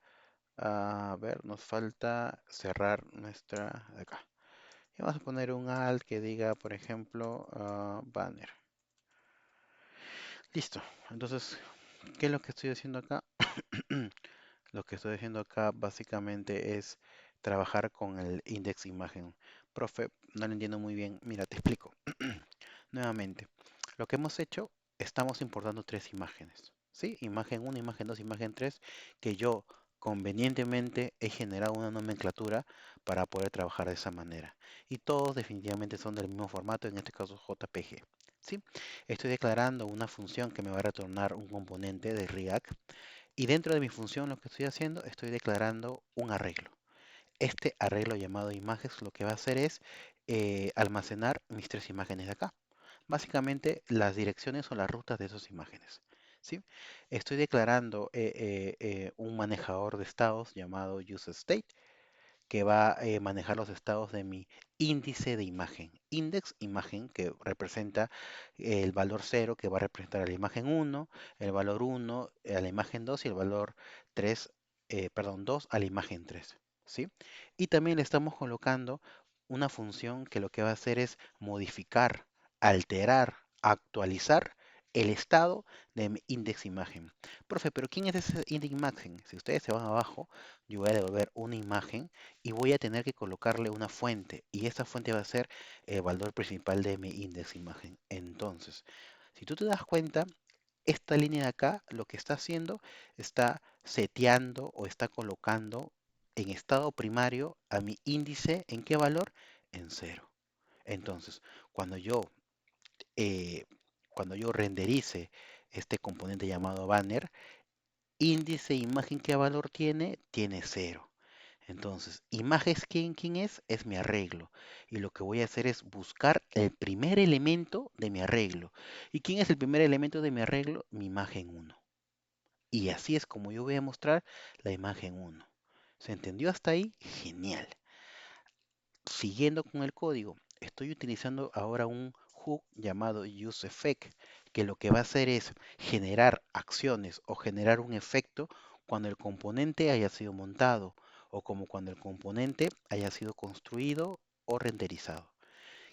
a ver, nos falta cerrar nuestra de acá. Y vamos a poner un alt que diga, por ejemplo, banner. Listo. Entonces, ¿qué es lo que estoy haciendo acá? Lo que estoy haciendo acá básicamente es trabajar con el index imagen. Profe, no lo entiendo muy bien. Mira, te explico. Nuevamente, lo que hemos hecho, estamos importando tres imágenes. ¿Sí? Imagen 1, imagen 2, imagen 3, que yo convenientemente he generado una nomenclatura para poder trabajar de esa manera. Y todos definitivamente son del mismo formato, en este caso JPG. ¿Sí? Estoy declarando una función que me va a retornar un componente de React y dentro de mi función lo que estoy haciendo, estoy declarando un arreglo. Este arreglo llamado imágenes lo que va a hacer es almacenar mis tres imágenes de acá. Básicamente las direcciones o las rutas de esas imágenes. ¿Sí? Estoy declarando un manejador de estados llamado useState que va a manejar los estados de mi índice de imagen. Index, imagen, que representa el valor 0, que va a representar a la imagen 1, el valor 1 a la imagen 2 y el valor 3, perdón, 2 a la imagen 3. ¿Sí? Y también le estamos colocando una función que lo que va a hacer es modificar, alterar, actualizar el estado de mi index imagen. Profe, pero ¿quién es ese index imagen? Si ustedes se van abajo, yo voy a devolver una imagen y voy a tener que colocarle una fuente. Y esa fuente va a ser el valor principal de mi index imagen. Entonces, si tú te das cuenta, esta línea de acá lo que está haciendo, está seteando o está colocando en estado primario a mi índice, ¿en qué valor? En cero. Entonces, cuando yo eh, cuando yo renderice este componente llamado banner, índice imagen, ¿qué valor tiene? Tiene cero. Entonces, imagen, ¿quién es? Es mi arreglo. Y lo que voy a hacer es buscar el primer elemento de mi arreglo. ¿Y quién es el primer elemento de mi arreglo? Mi imagen uno. Y así es como yo voy a mostrar la imagen uno. ¿Se entendió hasta ahí? Genial. Siguiendo con el código, estoy utilizando ahora un hook llamado useEffect, que lo que va a hacer es generar acciones o generar un efecto cuando el componente haya sido montado o como cuando el componente haya sido construido o renderizado.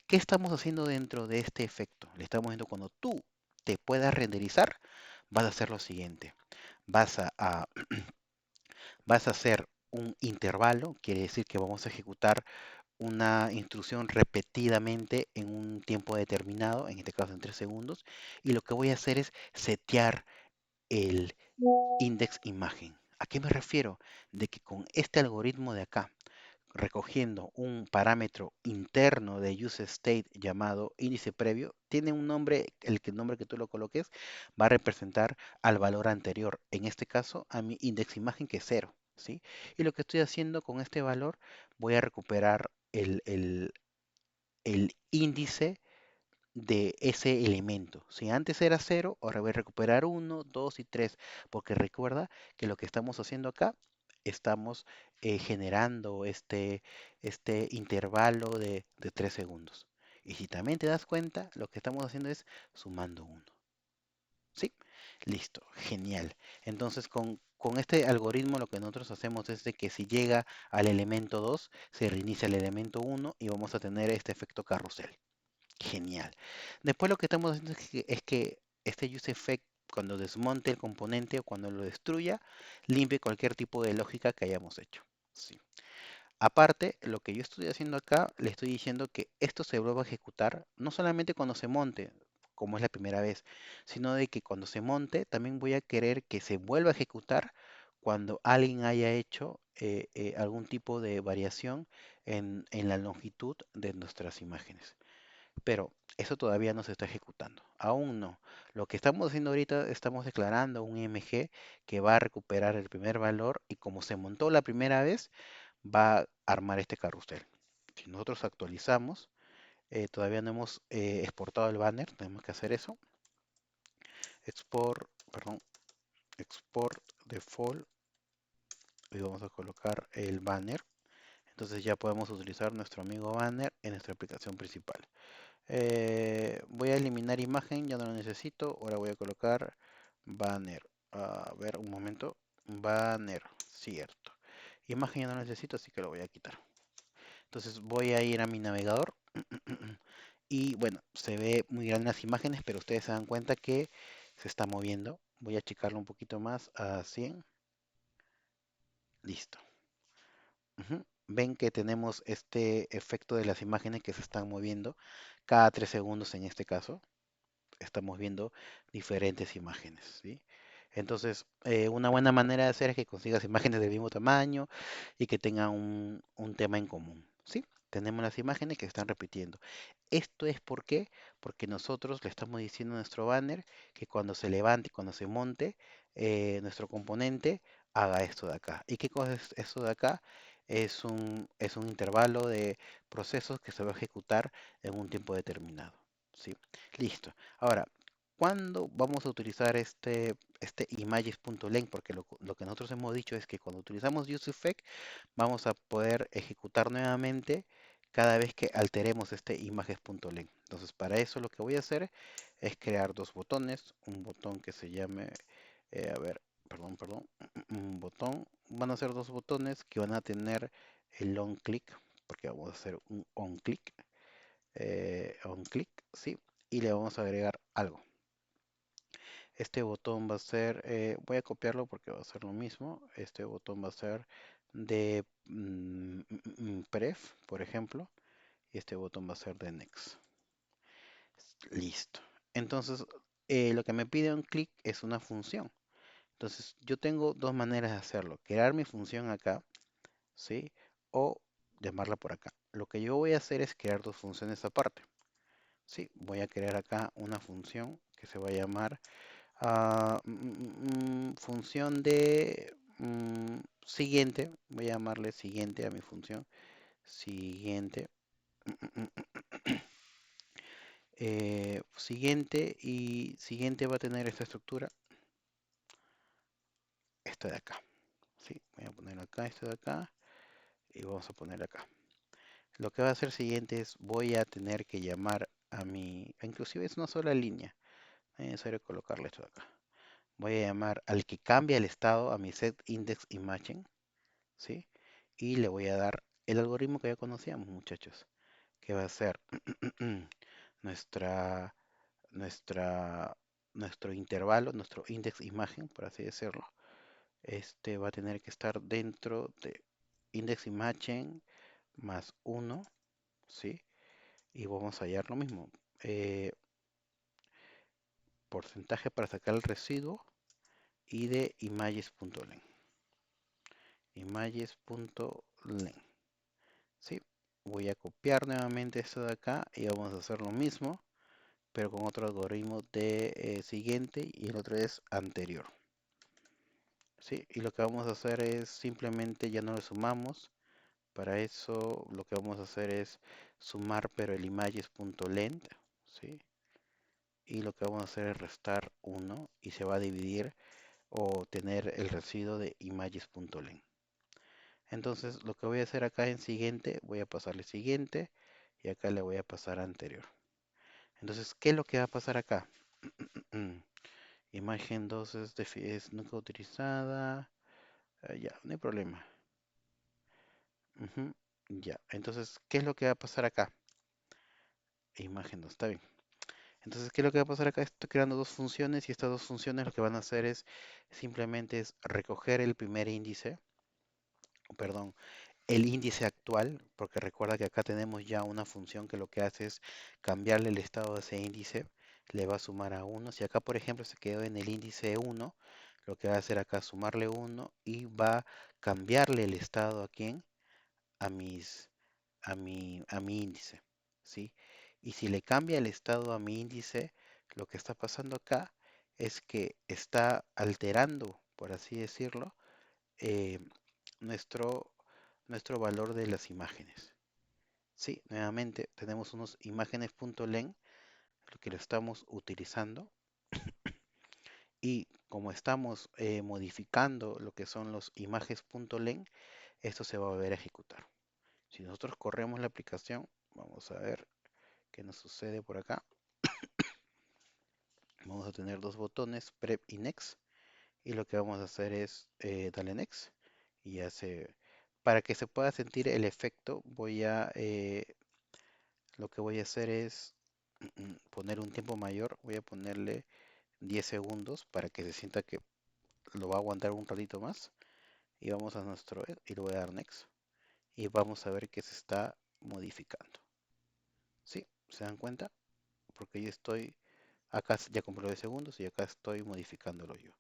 ¿Qué estamos haciendo dentro de este efecto? Le estamos diciendo cuando tú te puedas renderizar, vas a hacer lo siguiente. Vas vas a hacer un intervalo, quiere decir que vamos a ejecutar una instrucción repetidamente en un tiempo determinado, en este caso en 3 segundos, y lo que voy a hacer es setear el index imagen. ¿A qué me refiero? De que con este algoritmo de acá, recogiendo un parámetro interno de useState llamado índice previo, tiene un nombre, nombre que tú lo coloques va a representar al valor anterior, en este caso a mi index imagen que es cero, ¿sí? Y lo que estoy haciendo con este valor, voy a recuperar el índice de ese elemento. Si antes era cero, ahora voy a recuperar uno, 2 y 3, porque recuerda que lo que estamos haciendo acá, estamos generando este intervalo de 3 segundos. Y si también te das cuenta, lo que estamos haciendo es sumando uno. ¿Sí? Listo, genial. Entonces, con este algoritmo lo que nosotros hacemos es de que si llega al elemento 2, se reinicia el elemento uno y vamos a tener este efecto carrusel. Genial. Después lo que estamos haciendo es que este useEffect, cuando desmonte el componente o cuando lo destruya, limpie cualquier tipo de lógica que hayamos hecho. Sí. Aparte, lo que yo estoy haciendo acá, le estoy diciendo que esto se vuelva a ejecutar no solamente cuando se monte, como es la primera vez, sino de que cuando se monte también voy a querer que se vuelva a ejecutar cuando alguien haya hecho algún tipo de variación en la longitud de nuestras imágenes. Pero eso todavía no se está ejecutando, aún no. Lo que estamos haciendo ahorita, estamos declarando un IMG que va a recuperar el primer valor y como se montó la primera vez, va a armar este carrusel. Si nosotros actualizamos, todavía no hemos exportado el banner, tenemos que hacer eso. Export, perdón, export default y vamos a colocar el banner. Entonces ya podemos utilizar nuestro amigo banner en nuestra aplicación principal. Voy a eliminar imagen, ya no lo necesito. Ahora voy a colocar banner. A ver, un momento. Banner, cierto. Imagen ya no lo necesito, así que lo voy a quitar. Entonces voy a ir a mi navegador. Y bueno, se ve muy grande las imágenes, pero ustedes se dan cuenta que se está moviendo. Voy a achicarlo un poquito más a 100. Listo. Ujú. Ven que tenemos este efecto de las imágenes que se están moviendo cada 3 segundos en este caso. Estamos viendo diferentes imágenes, ¿sí? Entonces, una buena manera de hacer es que consigas imágenes del mismo tamaño y que tengan un tema en común, ¿sí? Tenemos las imágenes que se están repitiendo. Esto es ¿por qué? Porque nosotros le estamos diciendo a nuestro banner que cuando se levante y cuando se monte, nuestro componente haga esto de acá. ¿Y qué cosa es esto de acá? Es un intervalo de procesos que se va a ejecutar en un tiempo determinado, ¿sí? Listo. Ahora, ¿cuándo vamos a utilizar este images.length? Porque lo que nosotros hemos dicho es que cuando utilizamos useEffect vamos a poder ejecutar nuevamente cada vez que alteremos este images.length. Entonces, para eso lo que voy a hacer es crear dos botones. Un botón que se llame, a ver, perdón, un botón. Van a ser dos botones que van a tener el on click, porque vamos a hacer un on click, sí, y le vamos a agregar algo. Este botón va a ser, voy a copiarlo porque va a ser lo mismo. Este botón va a ser de pref, por ejemplo, y este botón va a ser de next. Listo. Entonces, lo que me pide un clic es una función. Entonces, yo tengo dos maneras de hacerlo. Crear mi función acá, ¿sí? O llamarla por acá. Lo que yo voy a hacer es crear dos funciones aparte. Sí, voy a crear acá una función que se va a llamar función de siguiente. Voy a llamarle siguiente a mi función. Siguiente. Siguiente y siguiente va a tener esta estructura. Esta de acá. Sí, voy a poner acá, esta de acá. Y vamos a poner acá. Lo que va a hacer siguiente es voy a tener que llamar a mi, inclusive es una sola línea, no es necesario colocarle esto de acá. Voy a llamar al que cambia el estado a mi set index imaging, ¿sí? Y le voy a dar el algoritmo que ya conocíamos, muchachos, que va a ser nuestra, nuestra, nuestro intervalo, nuestro index imagen, por así decirlo. Este va a tener que estar dentro de index imagen más 1, ¿sí? Y vamos a hallar lo mismo. Porcentaje para sacar el residuo y de images.len. Images.len. ¿Sí? Voy a copiar nuevamente esto de acá y vamos a hacer lo mismo, pero con otro algoritmo de siguiente y el otro es anterior. ¿Sí? Y lo que vamos a hacer es simplemente ya no le sumamos. Para eso lo que vamos a hacer es sumar, pero el images.length, ¿sí? Y lo que vamos a hacer es restar 1 y se va a dividir o tener el residuo de images.len. Entonces lo que voy a hacer acá en siguiente, voy a pasarle siguiente y acá le voy a pasar anterior. Entonces, ¿qué es lo que va a pasar acá? Imagen 2 es nunca utilizada. Ya, no hay problema. Ya, entonces, ¿qué es lo que va a pasar acá? Imagen 2, está bien. Entonces, ¿qué es lo que va a pasar acá? Estoy creando dos funciones y estas dos funciones lo que van a hacer es simplemente es recoger el primer índice, perdón, el índice actual, porque recuerda que acá tenemos ya una función que lo que hace es cambiarle el estado de ese índice, le va a sumar a 1. Si acá, por ejemplo, se quedó en el índice 1, lo que va a hacer acá es sumarle 1 y va a cambiarle el estado a quién, a mi índice, ¿sí? Y si le cambia el estado a mi índice, lo que está pasando acá es que está alterando, por así decirlo, eh, nuestro, nuestro valor de las imágenes. Sí, nuevamente tenemos unos imágenes.len, lo que lo estamos utilizando y como estamos modificando lo que son los imágenes.len, esto se va a volver a ejecutar. Si nosotros corremos la aplicación, vamos a ver qué nos sucede por acá. Vamos a tener dos botones, Prep y Next, y lo que vamos a hacer es darle Next y ya se... Para que se pueda sentir el efecto, lo que voy a hacer es poner un tiempo mayor, voy a ponerle 10 segundos para que se sienta que lo va a aguantar un ratito más. Y vamos a nuestro y le voy a dar Next y vamos a ver que se está modificando. ¿Sí? ¿Se dan cuenta? Porque yo estoy acá ya comprobé segundos y acá estoy modificándolo yo.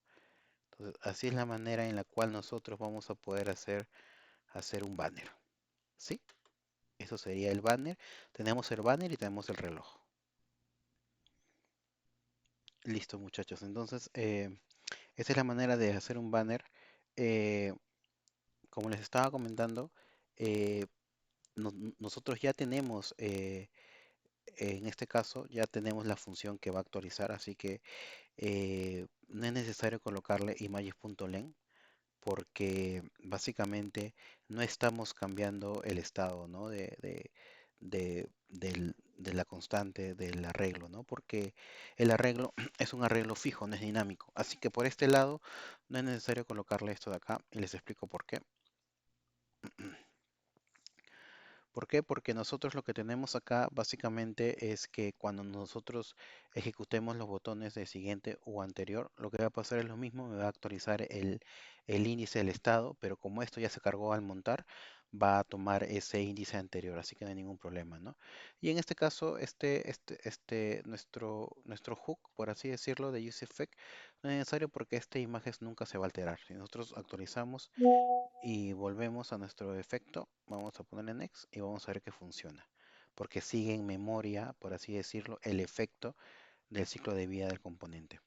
Entonces, así es la manera en la cual nosotros vamos a poder hacer un banner. ¿Sí? Eso sería el banner. Tenemos el banner y tenemos el reloj. Listo, muchachos. Entonces, esa es la manera de hacer un banner. Eh, como les estaba comentando, eh, nosotros ya tenemos, en este caso, ya tenemos la función que va a actualizar, así que no es necesario colocarle images.len porque básicamente no estamos cambiando el estado, ¿no? de la constante del arreglo, ¿no? Porque el arreglo es un arreglo fijo, no es dinámico. Así que por este lado no es necesario colocarle esto de acá y les explico por qué. ¿Por qué? Porque nosotros lo que tenemos acá básicamente es que cuando nosotros ejecutemos los botones de siguiente o anterior, lo que va a pasar es lo mismo, me va a actualizar el índice del estado, pero como esto ya se cargó al montar, va a tomar ese índice anterior, así que no hay ningún problema, ¿no? Y en este caso, nuestro hook, por así decirlo, de useEffect, no es necesario porque esta imagen nunca se va a alterar. Si nosotros actualizamos y volvemos a nuestro efecto, vamos a ponerle next y vamos a ver que funciona, porque sigue en memoria, por así decirlo, el efecto del ciclo de vida del componente.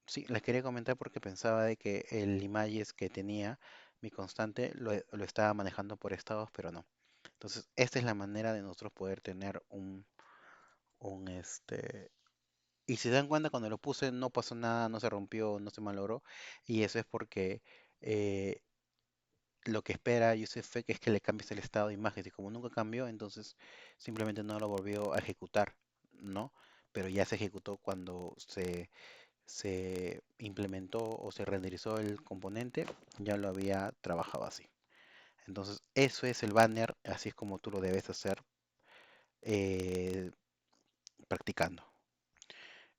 Sí, les quería comentar porque pensaba de que el images que tenía mi constante lo estaba manejando por estados, pero no. Entonces, esta es la manera de nosotros poder tener un. Y si se dan cuenta, cuando lo puse no pasó nada, no se rompió, no se malogró. Y eso es porque eh, lo que espera UseFake es que le cambies el estado de imagen. Y como nunca cambió, entonces simplemente no lo volvió a ejecutar, ¿no? Pero ya se ejecutó cuando se implementó o se renderizó el componente, ya lo había trabajado así. Entonces, eso es el banner, así es como tú lo debes hacer eh, practicando.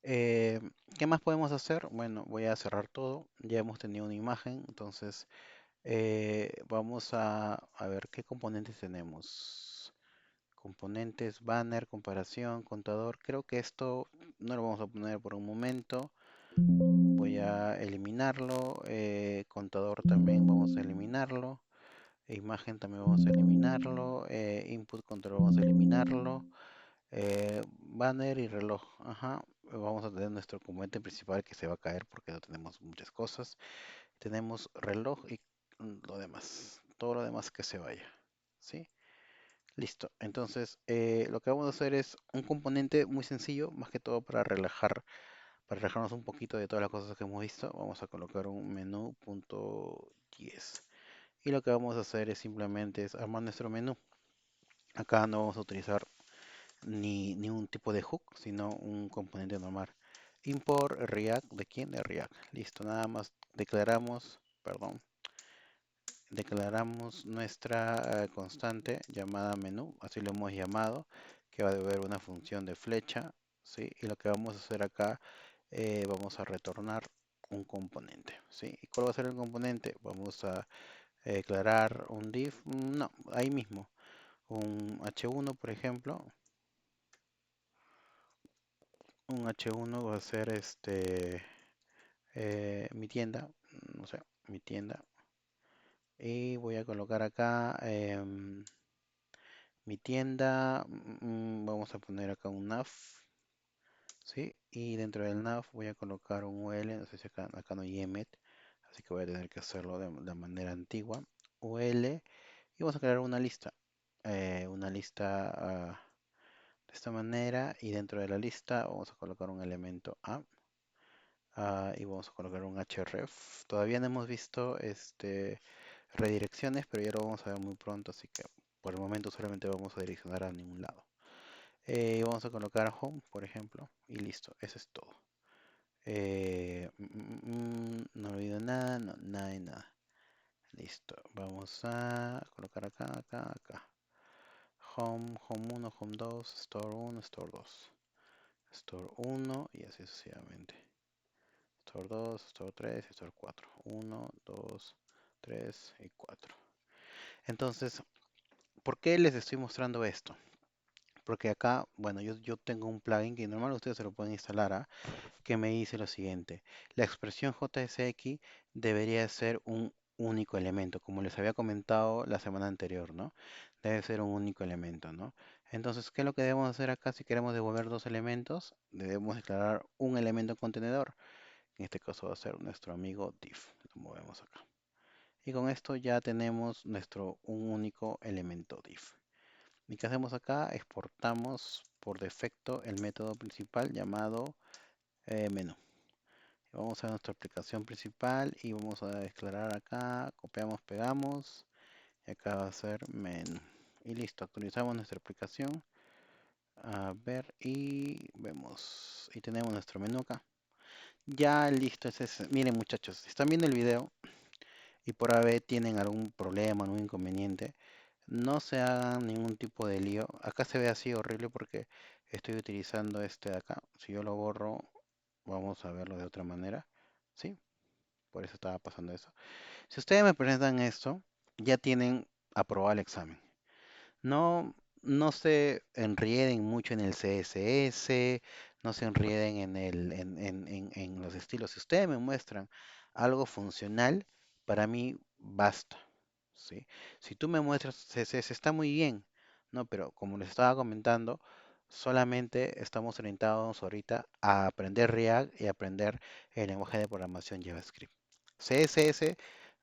Eh, ¿Qué más podemos hacer? Bueno, voy a cerrar todo. Ya hemos tenido una imagen, entonces vamos a ver qué componentes tenemos. Componentes, banner, comparación, contador. Creo que esto no lo vamos a poner por un momento. Voy a eliminarlo. Contador también vamos a eliminarlo. Imagen también vamos a eliminarlo. Input control vamos a eliminarlo. Banner y reloj. Ajá. Vamos a tener nuestro componente principal que se va a caer porque no tenemos muchas cosas. Tenemos reloj y lo demás. Todo lo demás que se vaya. ¿Sí? Listo. Entonces, lo que vamos a hacer es un componente muy sencillo, más que todo para relajarnos un poquito de todas las cosas que hemos visto. Vamos a colocar un menú.10. Y lo que vamos a hacer es simplemente es armar nuestro menú. Acá no vamos a utilizar ni un tipo de hook, sino un componente normal. Import React, ¿de quién? De React. Listo, nada más declaramos nuestra constante llamada menú, así lo hemos llamado, que va a deber una función de flecha, ¿sí? Y lo que vamos a hacer acá, vamos a retornar un componente, ¿sí? ¿Y cuál va a ser el componente? Vamos a declarar un div, no, ahí mismo, un h1, por ejemplo. Un h1 va a ser mi tienda, no sé, mi tienda. Y voy a colocar acá mi tienda. Vamos a poner acá un nav, ¿sí? Y dentro del nav voy a colocar un UL, no sé si acá no hay emmet, así que voy a tener que hacerlo de la manera antigua. UL y vamos a crear una lista de esta manera y dentro de la lista vamos a colocar un elemento A. Y vamos a colocar un href. Todavía no hemos visto redirecciones, pero ya lo vamos a ver muy pronto, así que por el momento solamente vamos a direccionar a ningún lado. Vamos a colocar home, por ejemplo, y listo, eso es todo. No olvido nada, no, nada y nada. Listo, vamos a colocar acá. Home 1, home 2, store 1, store 2. Store 1 y así sucesivamente. Store 2, Store 3 y Store 4. 1, 2, 3 y 4. Entonces, ¿por qué les estoy mostrando esto? Porque acá, bueno, yo tengo un plugin que normal ustedes se lo pueden instalar, que me dice lo siguiente. La expresión JSX debería ser un único elemento, como les había comentado la semana anterior, ¿no? Debe ser un único elemento, ¿no? Entonces, ¿qué es lo que debemos hacer acá si queremos devolver dos elementos? Debemos declarar un elemento contenedor. En este caso va a ser nuestro amigo div. Lo movemos acá. Y con esto ya tenemos un único elemento div. ¿Y qué hacemos acá? Exportamos por defecto el método principal llamado menú. Vamos a nuestra aplicación principal y vamos a declarar acá, copiamos, pegamos, y acá va a ser menú. Y listo, actualizamos nuestra aplicación. A ver, y vemos. Y tenemos nuestro menú acá. Ya listo, es ese. Miren muchachos, si están viendo el video y por haber tienen algún problema, algún inconveniente, No se hagan ningún tipo de lío. Acá se ve así horrible porque estoy utilizando este de acá. Si yo lo borro, vamos a verlo de otra manera. ¿Sí? Por eso estaba pasando eso. Si ustedes me presentan esto, ya tienen aprobado el examen. No, no se enrieden mucho en el CSS, no se enrieden en los estilos. Si ustedes me muestran algo funcional, para mí basta, ¿sí? Si tú me muestras CSS, está muy bien, ¿no? Pero como les estaba comentando, solamente estamos orientados ahorita a aprender React y aprender el lenguaje de programación JavaScript. CSS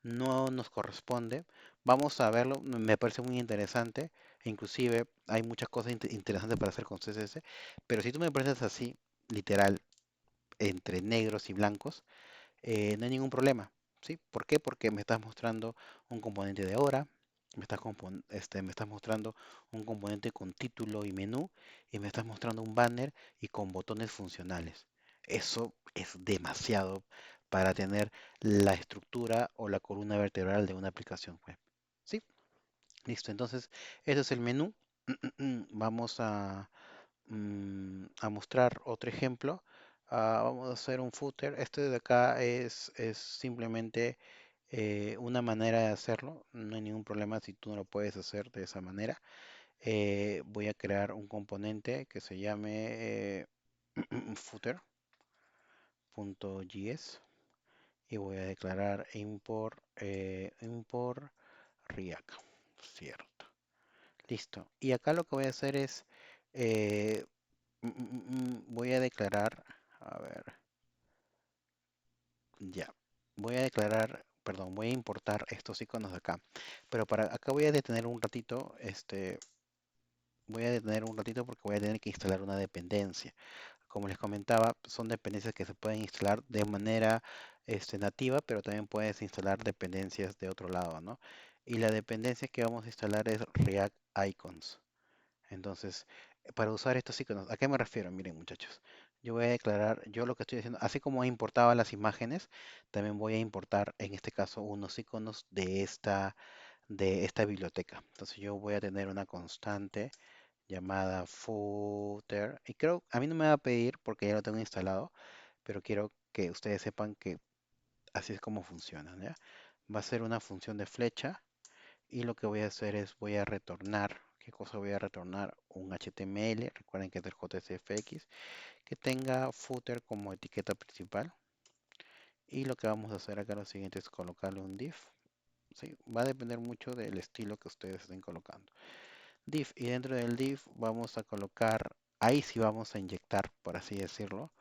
no nos corresponde. Vamos a verlo, me parece muy interesante. Inclusive hay muchas cosas interesantes para hacer con CSS, pero si tú me presentas así, literal, entre negros y blancos, no hay ningún problema. ¿Sí? ¿Por qué? Porque me estás mostrando un componente de hora, me estás mostrando un componente con título y menú, y me estás mostrando un banner y con botones funcionales. Eso es demasiado para tener la estructura o la columna vertebral de una aplicación web. ¿Sí? Listo, entonces ese es el menú. Vamos a mostrar otro ejemplo. Vamos a hacer un footer. Este de acá es simplemente una manera de hacerlo. No hay ningún problema si tú no lo puedes hacer de esa manera. Voy a crear un componente que se llame footer.js y voy a declarar import React. Cierto. Listo. Y acá lo que voy a hacer es, eh, voy a declarar, a ver, ya, voy a declarar, perdón, voy a importar estos iconos de acá. Pero para acá voy a detener un ratito, voy a detener un ratito porque voy a tener que instalar una dependencia. Como les comentaba, son dependencias que se pueden instalar de manera nativa, pero también puedes instalar dependencias de otro lado, ¿no? Y la dependencia que vamos a instalar es React Icons. Entonces, para usar estos iconos, ¿a qué me refiero? Miren, muchachos, yo voy a declarar, yo lo que estoy haciendo, así como he importado las imágenes, también voy a importar, en este caso, unos iconos de esta biblioteca. Entonces, yo voy a tener una constante llamada footer, y creo, a mí no me va a pedir porque ya lo tengo instalado, pero quiero que ustedes sepan que así es como funciona, ¿ya? Va a ser una función de flecha y lo que voy a hacer es voy a retornar. ¿Qué cosa voy a retornar? Un HTML, recuerden que es del JSFX, que tenga footer como etiqueta principal. Y lo que vamos a hacer acá lo siguiente es colocarle un div. ¿Sí? Va a depender mucho del estilo que ustedes estén colocando. Div, y dentro del div vamos a colocar, ahí sí vamos a inyectar, por así decirlo,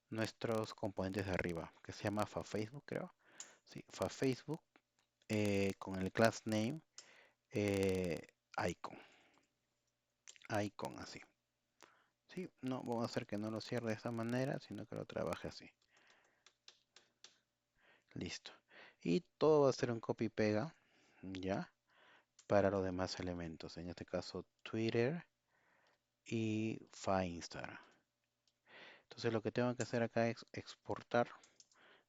nuestros componentes de arriba, que se llama FaFacebook, creo. Sí, FaFacebook, con el class name eh, icon. Icon así. Sí, no, vamos a hacer que no lo cierre de esta manera, sino que lo trabaje así. Listo. Y todo va a ser un copy y pega, ¿ya? Para los demás elementos. En este caso, Twitter y Instagram. Entonces lo que tengo que hacer acá es exportar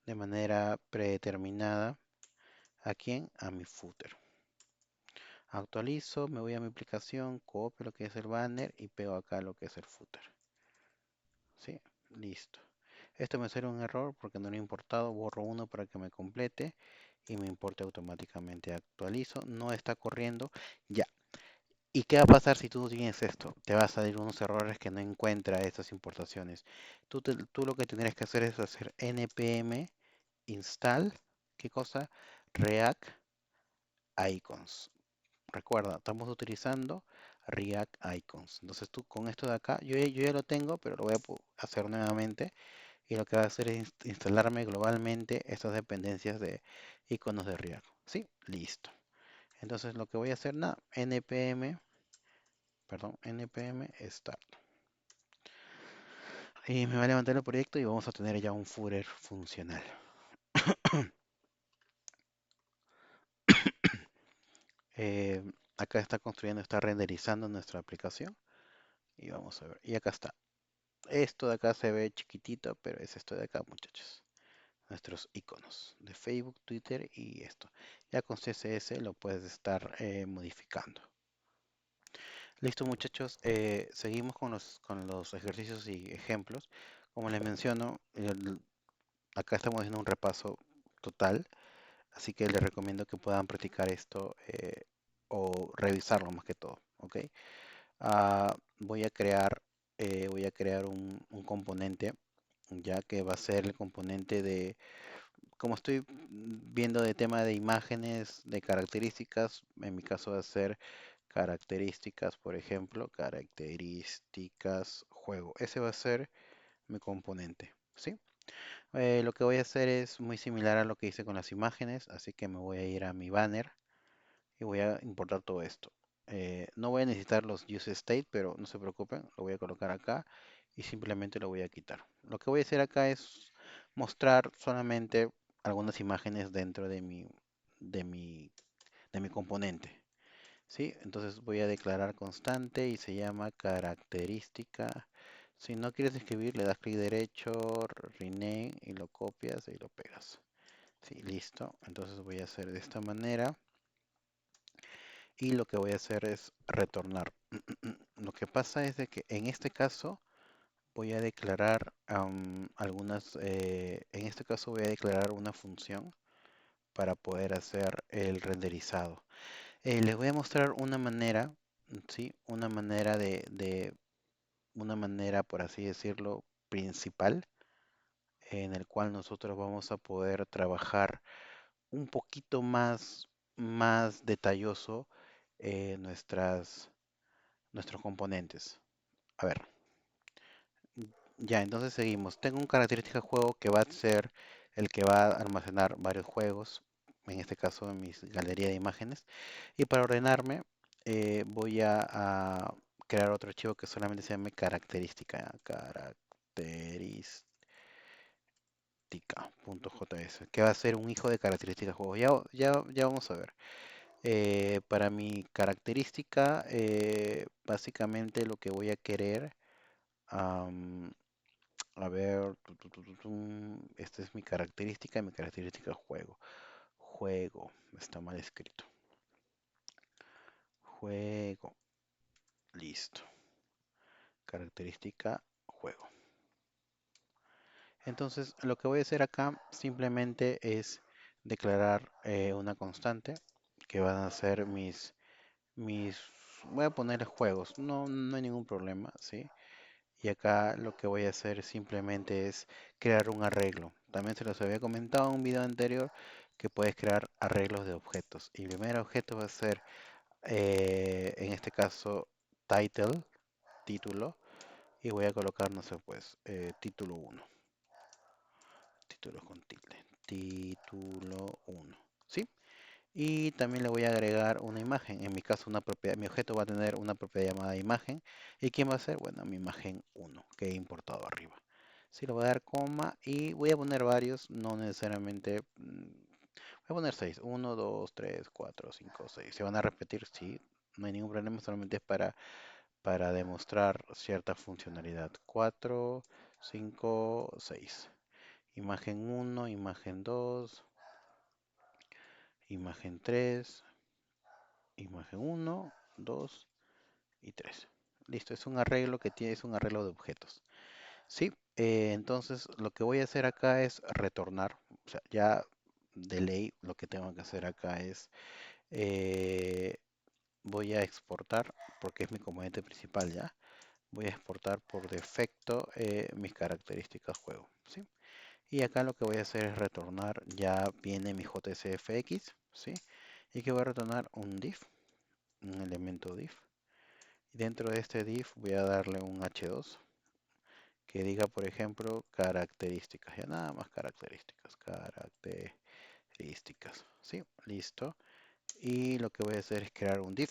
de manera predeterminada. ¿A quién? A mi footer. Actualizo, me voy a mi aplicación, copio lo que es el banner y pego acá lo que es el footer. ¿Sí? Listo. Esto me sale un error porque no lo he importado. Borro uno para que me complete y me importe automáticamente. Actualizo, no está corriendo. Ya. ¿Y qué va a pasar si tú no tienes esto? Te va a salir unos errores que no encuentra estas importaciones. Tú lo que tendrías que hacer es hacer npm install, ¿qué cosa? React icons. Recuerda, estamos utilizando React icons. Entonces tú con esto de acá, yo ya lo tengo, pero lo voy a hacer nuevamente. Y lo que va a hacer es instalarme globalmente estas dependencias de iconos de React. ¿Sí? Listo. Entonces lo que voy a hacer, nada, npm start. Y me va a levantar el proyecto y vamos a tener ya un footer funcional. Eh, Acá está construyendo, está renderizando nuestra aplicación. Y vamos a ver. Y acá está. Esto de acá se ve chiquitito, pero es esto de acá, muchachos. Nuestros iconos de Facebook, Twitter y esto. Ya con CSS lo puedes estar modificando. Listo, muchachos. Seguimos con los ejercicios y ejemplos. Como les menciono, acá estamos haciendo un repaso total, así que les recomiendo que puedan practicar esto o revisarlo más que todo, ¿ok? Voy a crear un componente, ya que va a ser el componente de, como estoy viendo de tema de imágenes, de características, en mi caso va a ser características, por ejemplo, características juego. Ese va a ser mi componente, ¿sí? Lo que voy a hacer es muy similar a lo que hice con las imágenes, así que me voy a ir a mi banner y voy a importar todo esto. No voy a necesitar los use state, pero no se preocupen, lo voy a colocar acá y simplemente lo voy a quitar. Lo que voy a hacer acá es mostrar solamente algunas imágenes dentro de mi, de mi componente. ¿Sí? Entonces voy a declarar constante y se llama característica. Si no quieres escribir, le das clic derecho, rename y lo copias y lo pegas. Sí, listo. Entonces voy a hacer de esta manera y lo que voy a hacer es retornar. Lo que pasa es de que en este caso voy a declarar en este caso voy a declarar una función para poder hacer el renderizado. Les voy a mostrar una manera, ¿sí? Una manera, por así decirlo, principal, en el cual nosotros vamos a poder trabajar un poquito más detalloso nuestros componentes. A ver, ya, entonces seguimos. Tengo un característica juego que va a ser el que va a almacenar varios juegos, en este caso en mi galería de imágenes. Y para ordenarme, voy a crear otro archivo que solamente se llame característica, característica.js, que va a ser un hijo de característica juego. Ya vamos a ver. Para mi característica, básicamente lo que voy a querer, am, a ver, esta es mi característica juego. Juego, está mal escrito. Juego, listo. Característica juego. Entonces, lo que voy a hacer acá simplemente es declarar una constante que van a ser voy a poner juegos, no hay ningún problema, ¿sí? Y acá lo que voy a hacer simplemente es crear un arreglo. También se los había comentado en un video anterior que puedes crear arreglos de objetos. Y el primer objeto va a ser, en este caso, title, título, y voy a colocar, no sé, pues, título 1. Títulos con tilde. Título 1. ¿Sí? Y también le voy a agregar una imagen. En mi caso, una propiedad. Mi objeto va a tener una propiedad llamada imagen. ¿Y quién va a ser? Bueno, mi imagen 1 que he importado arriba. Sí, le voy a dar coma y voy a poner varios, no necesariamente. Voy a poner 6. 1, 2, 3, 4, 5, 6. Se van a repetir, sí. No hay ningún problema, solamente es para demostrar cierta funcionalidad. 4, 5, 6. Imagen 1, imagen 2, imagen 3, imagen 1, 2 y 3. Listo, es un arreglo que tiene, es un arreglo de objetos. Sí, entonces lo que voy a hacer acá es retornar. O sea, ya de ley lo que tengo que hacer acá es eh, voy a exportar, porque es mi componente principal ya. Voy a exportar por defecto mis características juego. ¿Sí? Y acá lo que voy a hacer es retornar, ya viene mi JSFX, ¿sí? Y que voy a retornar un div, un elemento div. Y dentro de este div voy a darle un h2 que diga, por ejemplo, características, ya nada más características, ¿sí? Listo. Y lo que voy a hacer es crear un div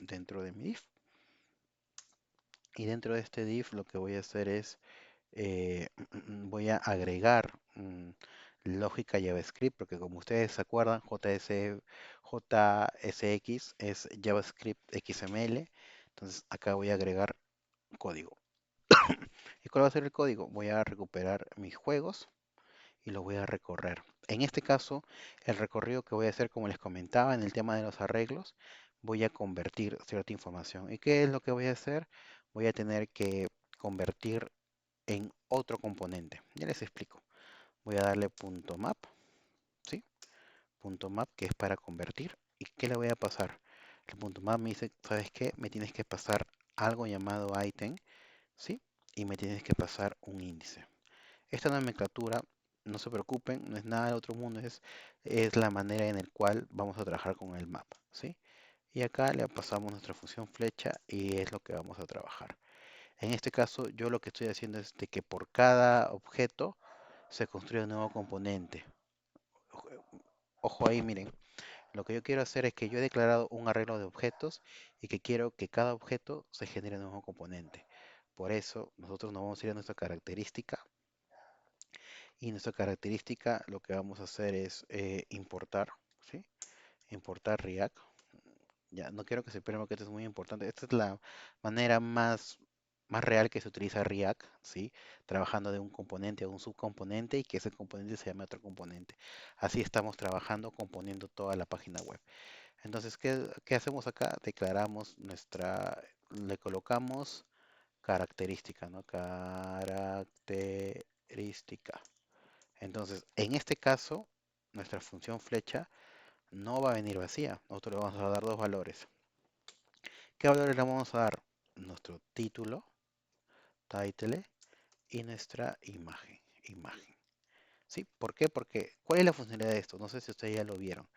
dentro de mi div. Y dentro de este div lo que voy a hacer es voy a agregar lógica JavaScript, porque como ustedes se acuerdan, JSX es JavaScript XML. Entonces acá voy a agregar código. ¿Y cuál va a ser el código? Voy a recuperar mis juegos y los voy a recorrer. En este caso, el recorrido que voy a hacer, como les comentaba en el tema de los arreglos, voy a convertir cierta información. ¿Y qué es lo que voy a hacer? Voy a tener que convertir en otro componente. Ya les explico. Voy a darle punto .map, ¿sí? Punto .map que es para convertir. ¿Y qué le voy a pasar? El punto .map me dice, ¿sabes qué? Me tienes que pasar algo llamado item, ¿sí? Y me tienes que pasar un índice. Esta nomenclatura, no se preocupen, no es nada del otro mundo, es la manera en la cual vamos a trabajar con el map, ¿sí? Y acá le pasamos nuestra función flecha y es lo que vamos a trabajar. En este caso, yo lo que estoy haciendo es de que por cada objeto se construye un nuevo componente. Ojo ahí, miren. Lo que yo quiero hacer es que yo he declarado un arreglo de objetos y que quiero que cada objeto se genere un nuevo componente. Por eso, nosotros nos vamos a ir a nuestra característica. Y nuestra característica, lo que vamos a hacer es importar, ¿sí? Importar React. Ya, no quiero que se pierda porque esto es muy importante. Esta es la manera más real que se utiliza React, ¿sí? Trabajando de un componente a un subcomponente y que ese componente se llame otro componente. Así estamos trabajando, componiendo toda la página web. Entonces, ¿qué hacemos acá? Declaramos le colocamos característica, ¿no? Característica. Entonces, en este caso, nuestra función flecha no va a venir vacía. Nosotros le vamos a dar dos valores. ¿Qué valores le vamos a dar? Nuestro título, title, y nuestra imagen. ¿Sí? ¿Por qué? Porque, ¿cuál es la funcionalidad de esto? No sé si ustedes ya lo vieron.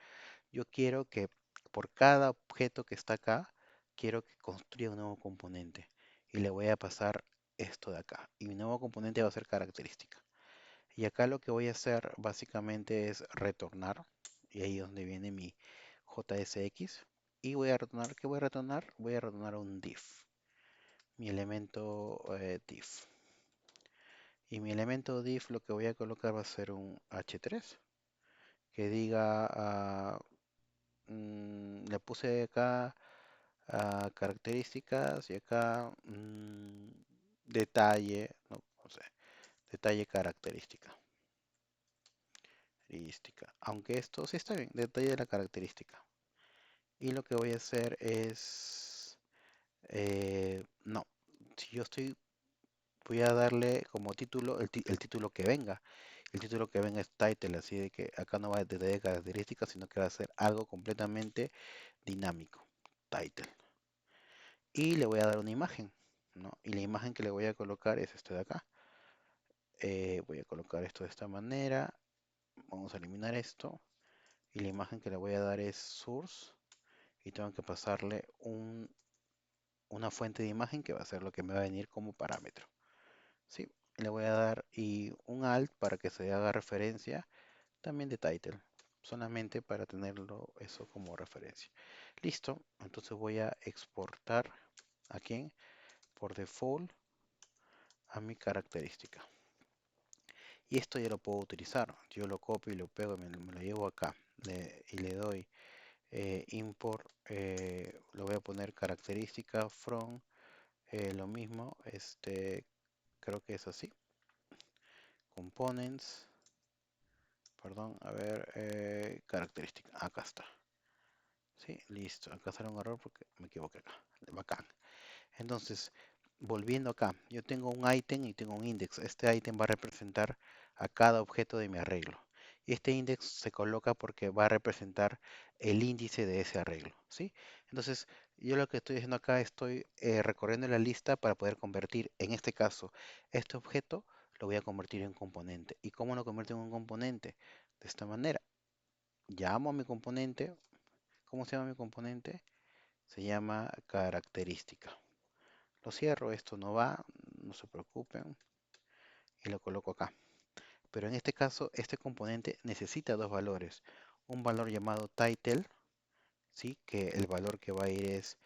Yo quiero que por cada objeto que está acá, quiero que construya un nuevo componente. Y le voy a pasar esto de acá. Y mi nuevo componente va a ser característica. Y acá lo que voy a hacer básicamente es retornar. Y ahí es donde viene mi JSX. Y voy a retornar, ¿qué voy a retornar? Voy a retornar un div. Mi elemento div. Y mi elemento div lo que voy a colocar va a ser un h3. Que diga, le puse acá características y acá detalle, no sé, detalle característica. Aunque esto sí está bien, detalle de la característica. Y lo que voy a hacer es, no, si yo estoy, voy a darle como título el título que venga. El título que venga es title, así de que acá no va a detalle de características, sino que va a ser algo completamente dinámico. Title. Y le voy a dar una imagen, ¿no? Y la imagen que le voy a colocar es esta de acá. Voy a colocar esto de esta manera. Vamos a eliminar esto. Y la imagen que le voy a dar es source. Y tengo que pasarle una fuente de imagen que va a ser lo que me va a venir como parámetro. ¿Sí? Le voy a dar y un alt para que se haga referencia también de title. Solamente para tenerlo eso como referencia. Listo. Entonces voy a exportar aquí por default a mi característica. Y esto ya lo puedo utilizar. Yo lo copio y lo pego, me lo llevo acá. Y le doy import, lo voy a poner característica from, lo mismo, creo que es así. Components, perdón, a ver, característica, acá está. Sí, listo. Acá sale un error porque me equivoqué acá. Bacán. Entonces, volviendo acá, yo tengo un ítem y tengo un index. Este ítem va a representar a cada objeto de mi arreglo. Y este index se coloca porque va a representar el índice de ese arreglo, ¿sí? Entonces, yo lo que estoy haciendo acá, estoy recorriendo la lista para poder convertir, en este caso, este objeto lo voy a convertir en un componente. ¿Y cómo lo convierto en un componente? De esta manera. Llamo a mi componente. ¿Cómo se llama mi componente? Se llama característica. Lo cierro, esto no va, no se preocupen, y lo coloco acá. Pero en este caso, este componente necesita dos valores. Un valor llamado title, ¿sí? Que el valor que va a ir es,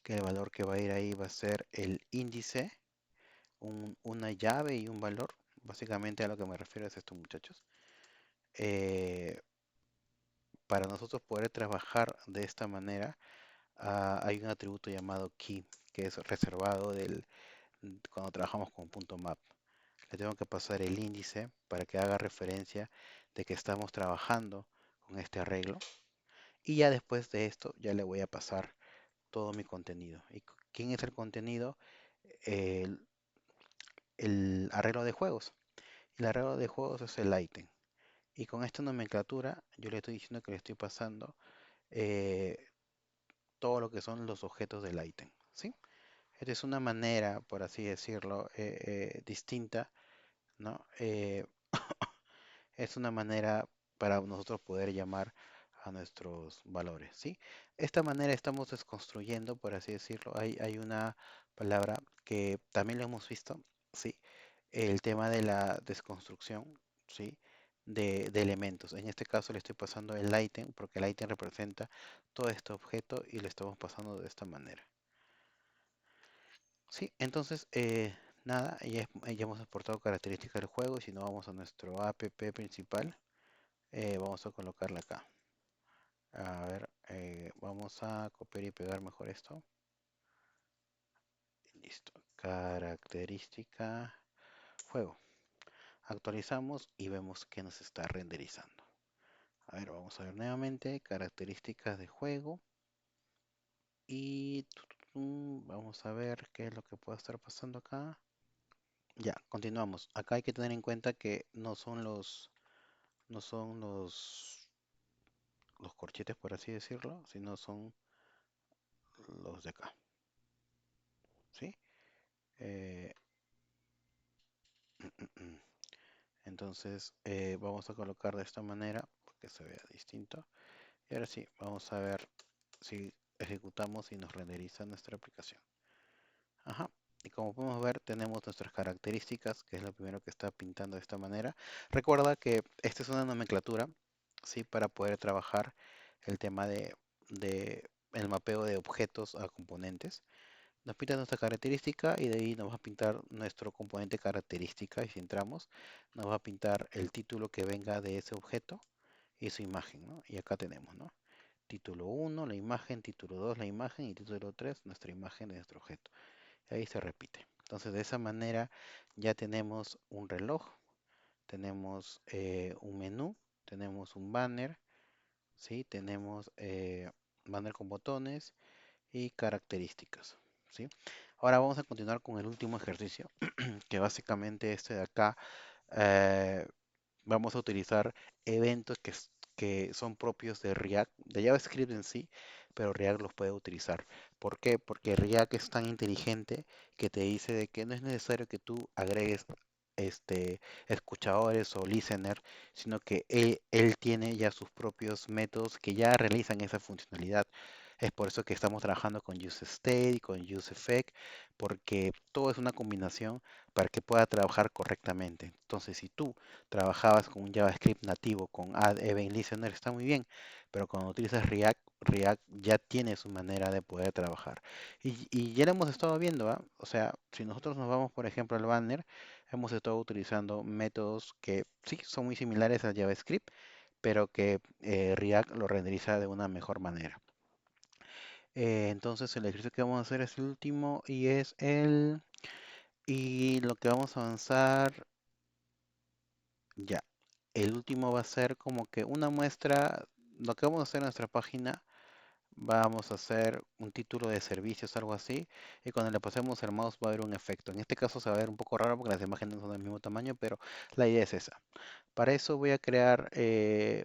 que el valor que va a ir ahí va a ser el índice, una llave y un valor. Básicamente a lo que me refiero es esto, muchachos. Eh, para nosotros poder trabajar de esta manera, hay un atributo llamado key, que es reservado cuando trabajamos con .map. Le tengo que pasar el índice para que haga referencia de que estamos trabajando con este arreglo. Y ya después de esto ya le voy a pasar todo mi contenido. ¿Y quién es el contenido? El, el arreglo de juegos. El arreglo de juegos es el item. Y con esta nomenclatura yo le estoy diciendo que le estoy pasando eh, todo lo que son los objetos del item, ¿sí? Esta es una manera, por así decirlo, distinta, ¿no? Es una manera para nosotros poder llamar a nuestros valores, ¿sí? Esta manera estamos desconstruyendo, por así decirlo. Hay una palabra que también lo hemos visto, ¿sí? El tema de la desconstrucción, ¿sí? De elementos. En este caso le estoy pasando el item, porque el item representa todo este objeto y le estamos pasando de esta manera. Sí, entonces, nada, ya hemos exportado características del juego y si no vamos a nuestro app principal, vamos a colocarla acá. A ver, vamos a copiar y pegar mejor esto. Listo. Característica juego. Actualizamos y vemos que nos está renderizando. A ver, vamos a ver nuevamente características de juego. Y vamos a ver qué es lo que puede estar pasando acá. Ya, continuamos. Acá hay que tener en cuenta que no son los corchetes, por así decirlo, sino son los de acá. ¿Sí? Eh, Entonces vamos a colocar de esta manera porque se vea distinto. Y ahora sí, vamos a ver si ejecutamos y nos renderiza nuestra aplicación. Ajá. Y como podemos ver, tenemos nuestras características, que es lo primero que está pintando de esta manera. Recuerda que esta es una nomenclatura, ¿sí? Para poder trabajar el tema de el mapeo de objetos a componentes. Nos pinta nuestra característica y de ahí nos va a pintar nuestro componente característica. Y si entramos, nos va a pintar el título que venga de ese objeto y su imagen, ¿no? Y acá tenemos, ¿no? Título 1, la imagen, título 2, la imagen y título 3, nuestra imagen de nuestro objeto. Y ahí se repite. Entonces, de esa manera ya tenemos un reloj, tenemos un menú, tenemos un banner, ¿sí? Tenemos banner con botones y características, ¿sí? Ahora vamos a continuar con el último ejercicio, que básicamente este de acá eh, vamos a utilizar eventos que son propios de React, de JavaScript en sí, pero React los puede utilizar. ¿Por qué? Porque React es tan inteligente que te dice de que no es necesario que tú agregues escuchadores o listener, sino que él tiene ya sus propios métodos que ya realizan esa funcionalidad. Es por eso que estamos trabajando con useState y con useEffect, porque todo es una combinación para que pueda trabajar correctamente. Entonces, si tú trabajabas con un JavaScript nativo, con Add Event Listener, está muy bien, pero cuando utilizas React, React ya tiene su manera de poder trabajar. Y ya lo hemos estado viendo, ¿ah? O sea, si nosotros nos vamos, por ejemplo, al banner, hemos estado utilizando métodos que sí son muy similares a JavaScript, pero que React lo renderiza de una mejor manera. Entonces el ejercicio que vamos a hacer es el último y lo que vamos a avanzar ya. El último va a ser como que una muestra, lo que vamos a hacer en nuestra página, vamos a hacer un título de servicios, algo así, y cuando le pasemos el mouse va a haber un efecto. En este caso se va a ver un poco raro porque las imágenes no son del mismo tamaño, pero la idea es esa. Para eso voy a crear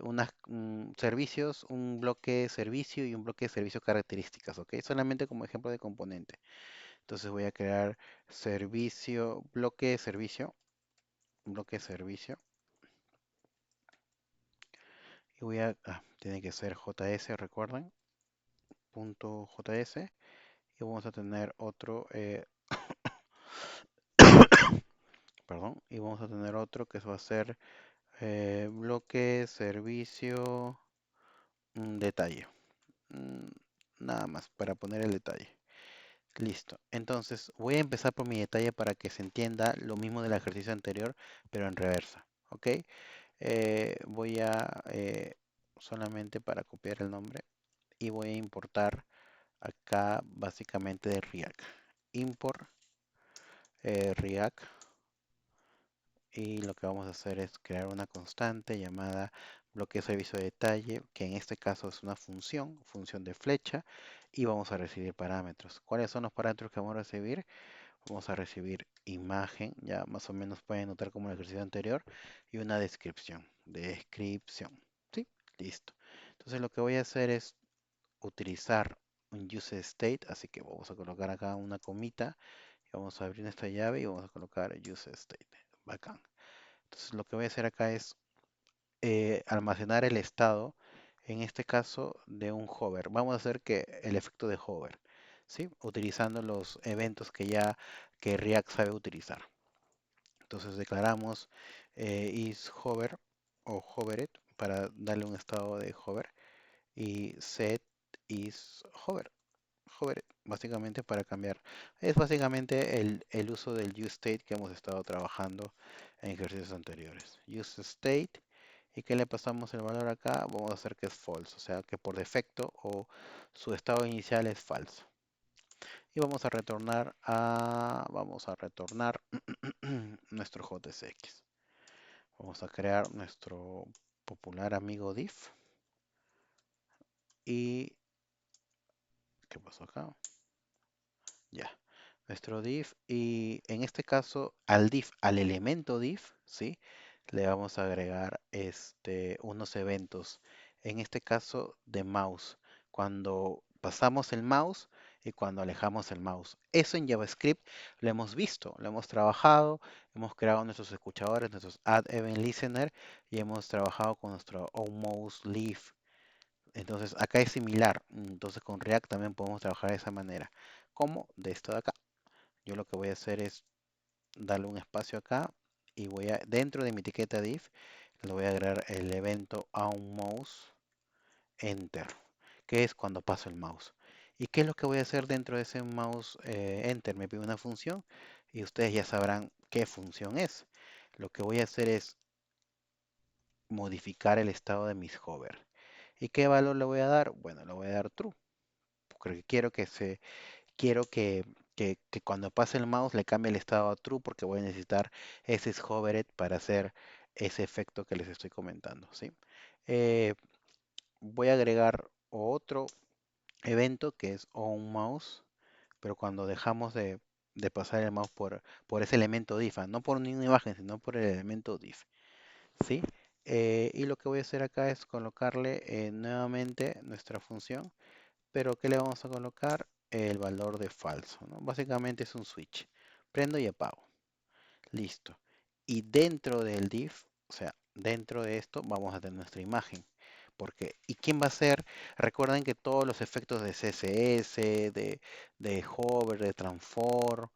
unos servicios, un bloque servicio y un bloque de servicio características, ¿ok? Solamente como ejemplo de componente. Entonces voy a crear servicio, bloque servicio, y tiene que ser JS, recuerden, punto JS, y vamos a tener otro, perdón, y vamos a tener otro que va a ser bloque servicio detalle. Mm, Nada más para poner el detalle. Listo. Entonces voy a empezar por mi detalle para que se entienda lo mismo del ejercicio anterior, pero en reversa. ¿Ok? Voy a solamente para copiar el nombre y voy a importar acá básicamente de React. Import React y lo que vamos a hacer es crear una constante llamada bloque de servicio de detalle, que en este caso es una función de flecha, y vamos a recibir parámetros. ¿Cuáles son los parámetros que vamos a recibir? Vamos a recibir imagen, ya más o menos pueden notar como en el ejercicio anterior, y una descripción. Descripción. ¿Sí? Listo. Entonces lo que voy a hacer es utilizar un use state, así que vamos a colocar acá una comita, y vamos a abrir esta llave y vamos a colocar use state. Bacán. Entonces lo que voy a hacer acá es almacenar el estado, en este caso de un hover. Vamos a hacer que el efecto de hover, ¿sí? Utilizando los eventos que React sabe utilizar. Entonces declaramos is hover o hovered para darle un estado de hover y set is hovered, básicamente para cambiar. Es básicamente el uso del useState que hemos estado trabajando en ejercicios anteriores. UseState, y que le pasamos el valor acá, vamos a hacer que es false, o sea que por defecto o su estado inicial es falso. Y vamos a retornar nuestro JSX. Vamos a crear nuestro popular amigo div. Y ¿qué pasó acá? Ya, nuestro div, y en este caso al div, al elemento div, ¿sí? Le vamos a agregar unos eventos, en este caso de mouse, cuando pasamos el mouse y cuando alejamos el mouse. Eso en JavaScript lo hemos visto, lo hemos trabajado, hemos creado nuestros escuchadores, nuestros add event listener, y hemos trabajado con nuestro onMouse leaf. Entonces acá es similar. Entonces con React también podemos trabajar de esa manera. Como de esto de acá. Yo lo que voy a hacer es darle un espacio acá y dentro de mi etiqueta div, le voy a agregar el evento onMouse enter, que es cuando paso el mouse. ¿Y qué es lo que voy a hacer dentro de ese mouse enter? Me pide una función y ustedes ya sabrán qué función es. Lo que voy a hacer es modificar el estado de mis hover. ¿Y qué valor le voy a dar? Bueno, le voy a dar true, porque quiero que cuando pase el mouse le cambie el estado a true, porque voy a necesitar ese hovered para hacer ese efecto que les estoy comentando, ¿sí? Eh, Voy a agregar otro evento que es onMouse, pero cuando dejamos de pasar el mouse por ese elemento div, no por ninguna imagen, sino por el elemento div, ¿sí? Y lo que voy a hacer acá es colocarle nuevamente nuestra función, pero ¿qué le vamos a colocar? El valor de falso, ¿no? Básicamente es un switch. Prendo y apago. Listo. Y dentro del div, o sea, dentro de esto vamos a tener nuestra imagen. ¿Y quién va a ser? Recuerden que todos los efectos de CSS, de hover, de transform,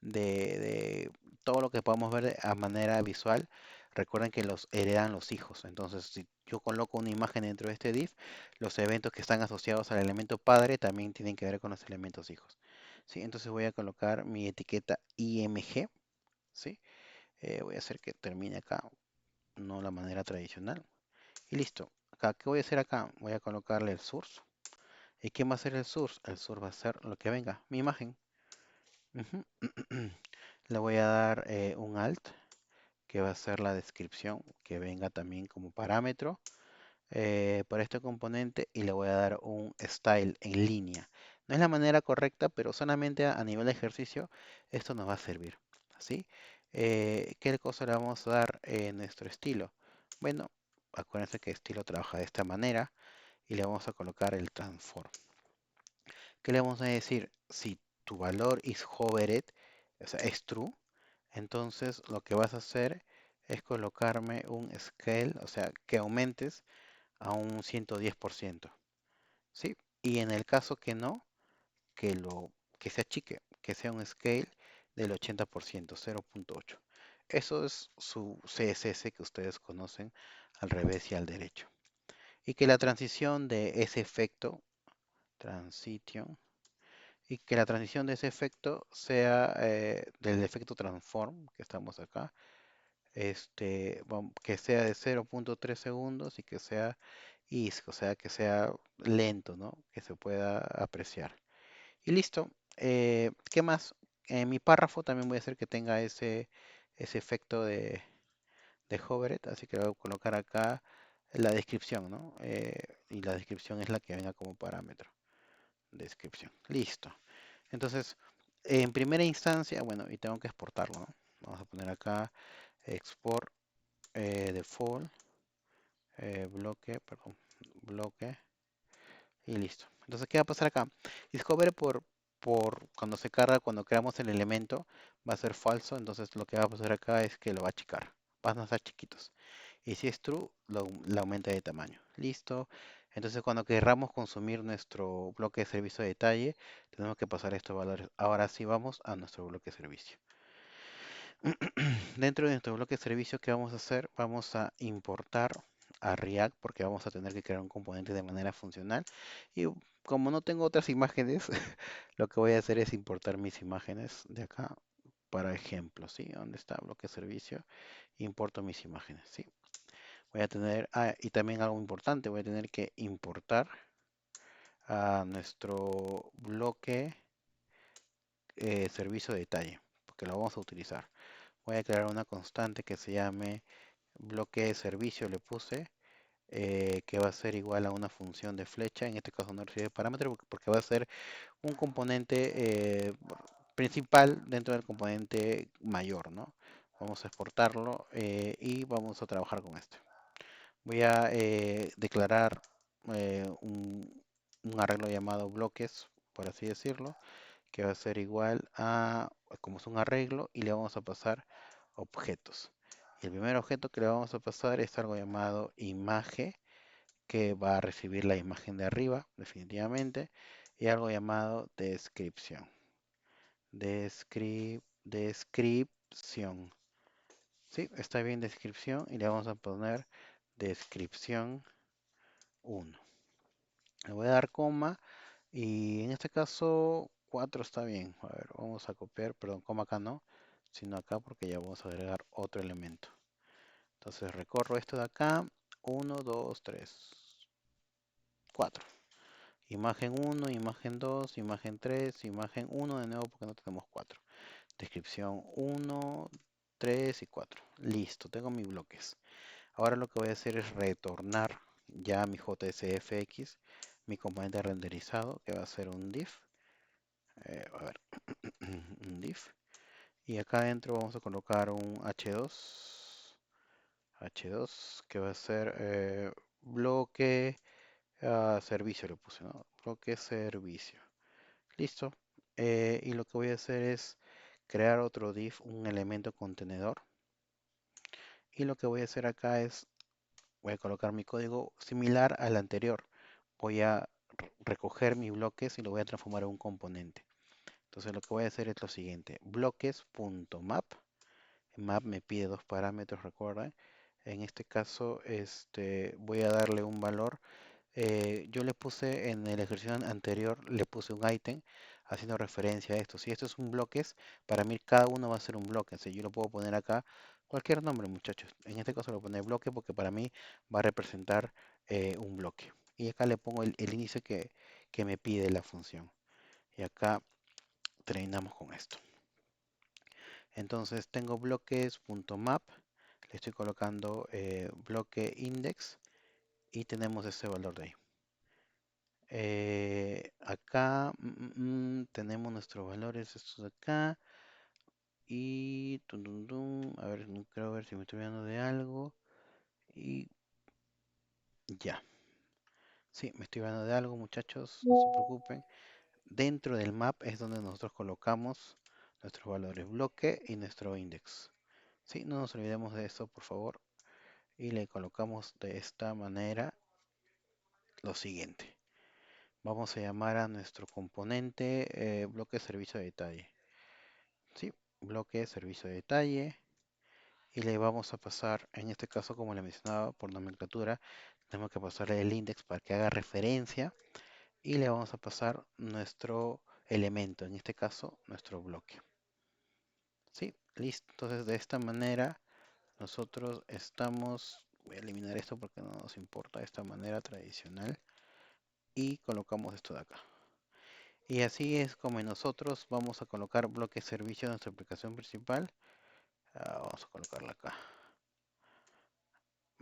de todo lo que podamos ver a manera visual, recuerden que los heredan los hijos. Entonces, si yo coloco una imagen dentro de este div, los eventos que están asociados al elemento padre también tienen que ver con los elementos hijos. ¿Sí? Entonces voy a colocar mi etiqueta img, ¿sí? Voy a hacer que termine acá, no la manera tradicional. Y listo. Acá, ¿qué voy a hacer acá? Voy a colocarle el source. ¿Y qué va a ser el source? El source va a ser lo que venga, mi imagen. Ujú. Le voy a dar un alt, que va a ser la descripción, que venga también como parámetro para este componente, y le voy a dar un style en línea. No es la manera correcta, pero solamente a nivel de ejercicio esto nos va a servir. ¿Sí? ¿Qué cosa le vamos a dar en nuestro estilo? Bueno, acuérdense que estilo trabaja de esta manera y le vamos a colocar el transform. ¿Qué le vamos a decir? Si tu valor is hovered, o sea, es true, entonces lo que vas a hacer es colocarme un scale, o sea, que aumentes a un 110%, ¿sí? Y en el caso que no, que sea chique, que sea un scale del 80%, 0.8. Eso es su CSS que ustedes conocen al revés y al derecho. Y que la transición de ese efecto, transition, y que la transición de ese efecto sea del efecto transform, que estamos acá, que sea de 0.3 segundos y que sea o sea, que sea lento, ¿no? Que se pueda apreciar. Y listo. ¿Qué más? En mi párrafo también voy a hacer que tenga ese efecto de hovered, así que lo voy a colocar acá la descripción, ¿no? Y la descripción es la que venga como parámetro. Descripción. Listo. Entonces, en primera instancia, bueno, y tengo que exportarlo, ¿no? Vamos a poner acá export default bloque, perdón, bloque y listo. Entonces, ¿qué va a pasar acá? Discover por cuando se carga, cuando creamos el elemento, va a ser falso. Entonces, lo que va a pasar acá es que lo va a achicar. Van a estar chiquitos. Y si es true, lo aumenta de tamaño. Listo. Entonces, cuando querramos consumir nuestro bloque de servicio de detalle, tenemos que pasar estos valores. Ahora sí vamos a nuestro bloque de servicio. Dentro de nuestro bloque de servicio, ¿qué vamos a hacer? Vamos a importar a React porque vamos a tener que crear un componente de manera funcional. Y como no tengo otras imágenes, lo que voy a hacer es importar mis imágenes de acá para ejemplo, ¿sí? ¿Dónde está bloque de servicio? Importo mis imágenes, ¿sí? Voy a tener, y también algo importante, voy a tener que importar a nuestro bloque servicio de detalle, porque lo vamos a utilizar. Voy a crear una constante que se llame bloque de servicio, le puse, que va a ser igual a una función de flecha. En este caso no recibe parámetro porque va a ser un componente principal dentro del componente mayor, ¿no? Vamos a exportarlo y vamos a trabajar con esto. Voy a declarar un arreglo llamado bloques, por así decirlo, que va a ser igual a, como es un arreglo, y le vamos a pasar objetos. Y el primer objeto que le vamos a pasar es algo llamado imagen, que va a recibir la imagen de arriba, definitivamente, y algo llamado descripción. Descripción. Sí, está bien descripción y le vamos a poner descripción 1. Le voy a dar coma y en este caso 4 está bien. A ver, vamos a copiar, perdón, coma acá no, sino acá porque ya vamos a agregar otro elemento. Entonces recorro esto de acá, 1, 2, 3, 4. Imagen 1, imagen 2, imagen 3, imagen 1 de nuevo porque no tenemos 4. Descripción 1, 3 y 4. Listo, tengo mis bloques. Ahora lo que voy a hacer es retornar ya mi JSFX, mi componente renderizado, que va a ser un div. A ver, un div. Y acá adentro vamos a colocar un H2, que va a ser bloque servicio, le puse, ¿no? Bloque servicio. Listo. Y lo que voy a hacer es crear otro div, un elemento contenedor. Y lo que voy a hacer acá es, voy a colocar mi código similar al anterior. Voy a recoger mis bloques y lo voy a transformar en un componente. Entonces lo que voy a hacer es lo siguiente, bloques.map. Map me pide dos parámetros, recuerden. En este caso, voy a darle un valor. Yo le puse en el ejercicio anterior, le puse un ítem haciendo referencia a esto. Si esto es un bloques, para mí cada uno va a ser un bloque. Yo lo puedo poner acá cualquier nombre, muchachos. En este caso lo voy a poner bloque porque para mí va a representar un bloque. Y acá le pongo el inicio que me pide la función. Y acá terminamos con esto. Entonces tengo bloques.map, le estoy colocando bloque index y tenemos ese valor de ahí. Acá tenemos nuestros valores, estos de acá. Y a ver, quiero ver si me estoy olvidando de algo. Y ya. Sí, me estoy olvidando de algo, muchachos, no se preocupen. Dentro del map es donde nosotros colocamos nuestros valores bloque y nuestro index. Sí, no nos olvidemos de eso, por favor. Y le colocamos de esta manera lo siguiente. Vamos a llamar a nuestro componente bloque servicio de detalle. Sí, bloque servicio de detalle. Y le vamos a pasar, en este caso, como le mencionaba por nomenclatura, tenemos que pasarle el index para que haga referencia. Y le vamos a pasar nuestro elemento, en este caso, nuestro bloque. Sí, listo. Entonces, de esta manera, nosotros estamos, voy a eliminar esto porque no nos importa, de esta manera tradicional. Y colocamos esto de acá. Y así es como nosotros vamos a colocar bloque servicio en nuestra aplicación principal. Vamos a colocarla acá.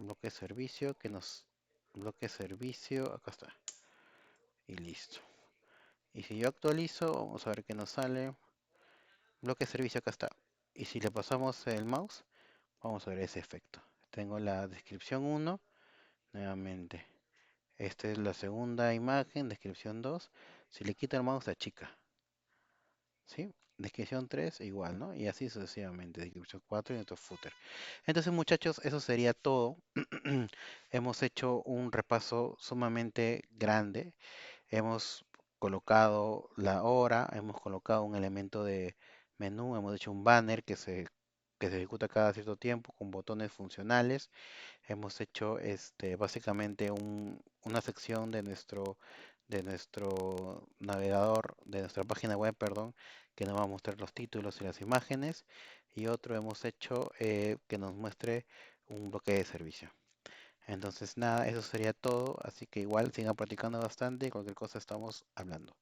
bloque de servicio que nos... Bloque de servicio, acá está. Y listo. Y si yo actualizo, vamos a ver qué nos sale. Bloque de servicio, acá está. Y si le pasamos el mouse, vamos a ver ese efecto. Tengo la descripción 1, nuevamente. Esta es la segunda imagen, descripción 2. Si le quita el mouse, se achica. ¿Sí? Descripción 3 igual, ¿no? Y así sucesivamente. Descripción 4 y nuestro footer. Entonces, muchachos, eso sería todo. Hemos hecho un repaso sumamente grande. Hemos colocado la hora, hemos colocado un elemento de menú, hemos hecho un banner que se ejecuta cada cierto tiempo con botones funcionales. Hemos hecho básicamente una sección de nuestro navegador, de nuestra página web, perdón, que nos va a mostrar los títulos y las imágenes. Y otro hemos hecho que nos muestre un bloque de servicio. Entonces, nada, eso sería todo. Así que igual sigan practicando bastante y cualquier cosa estamos hablando.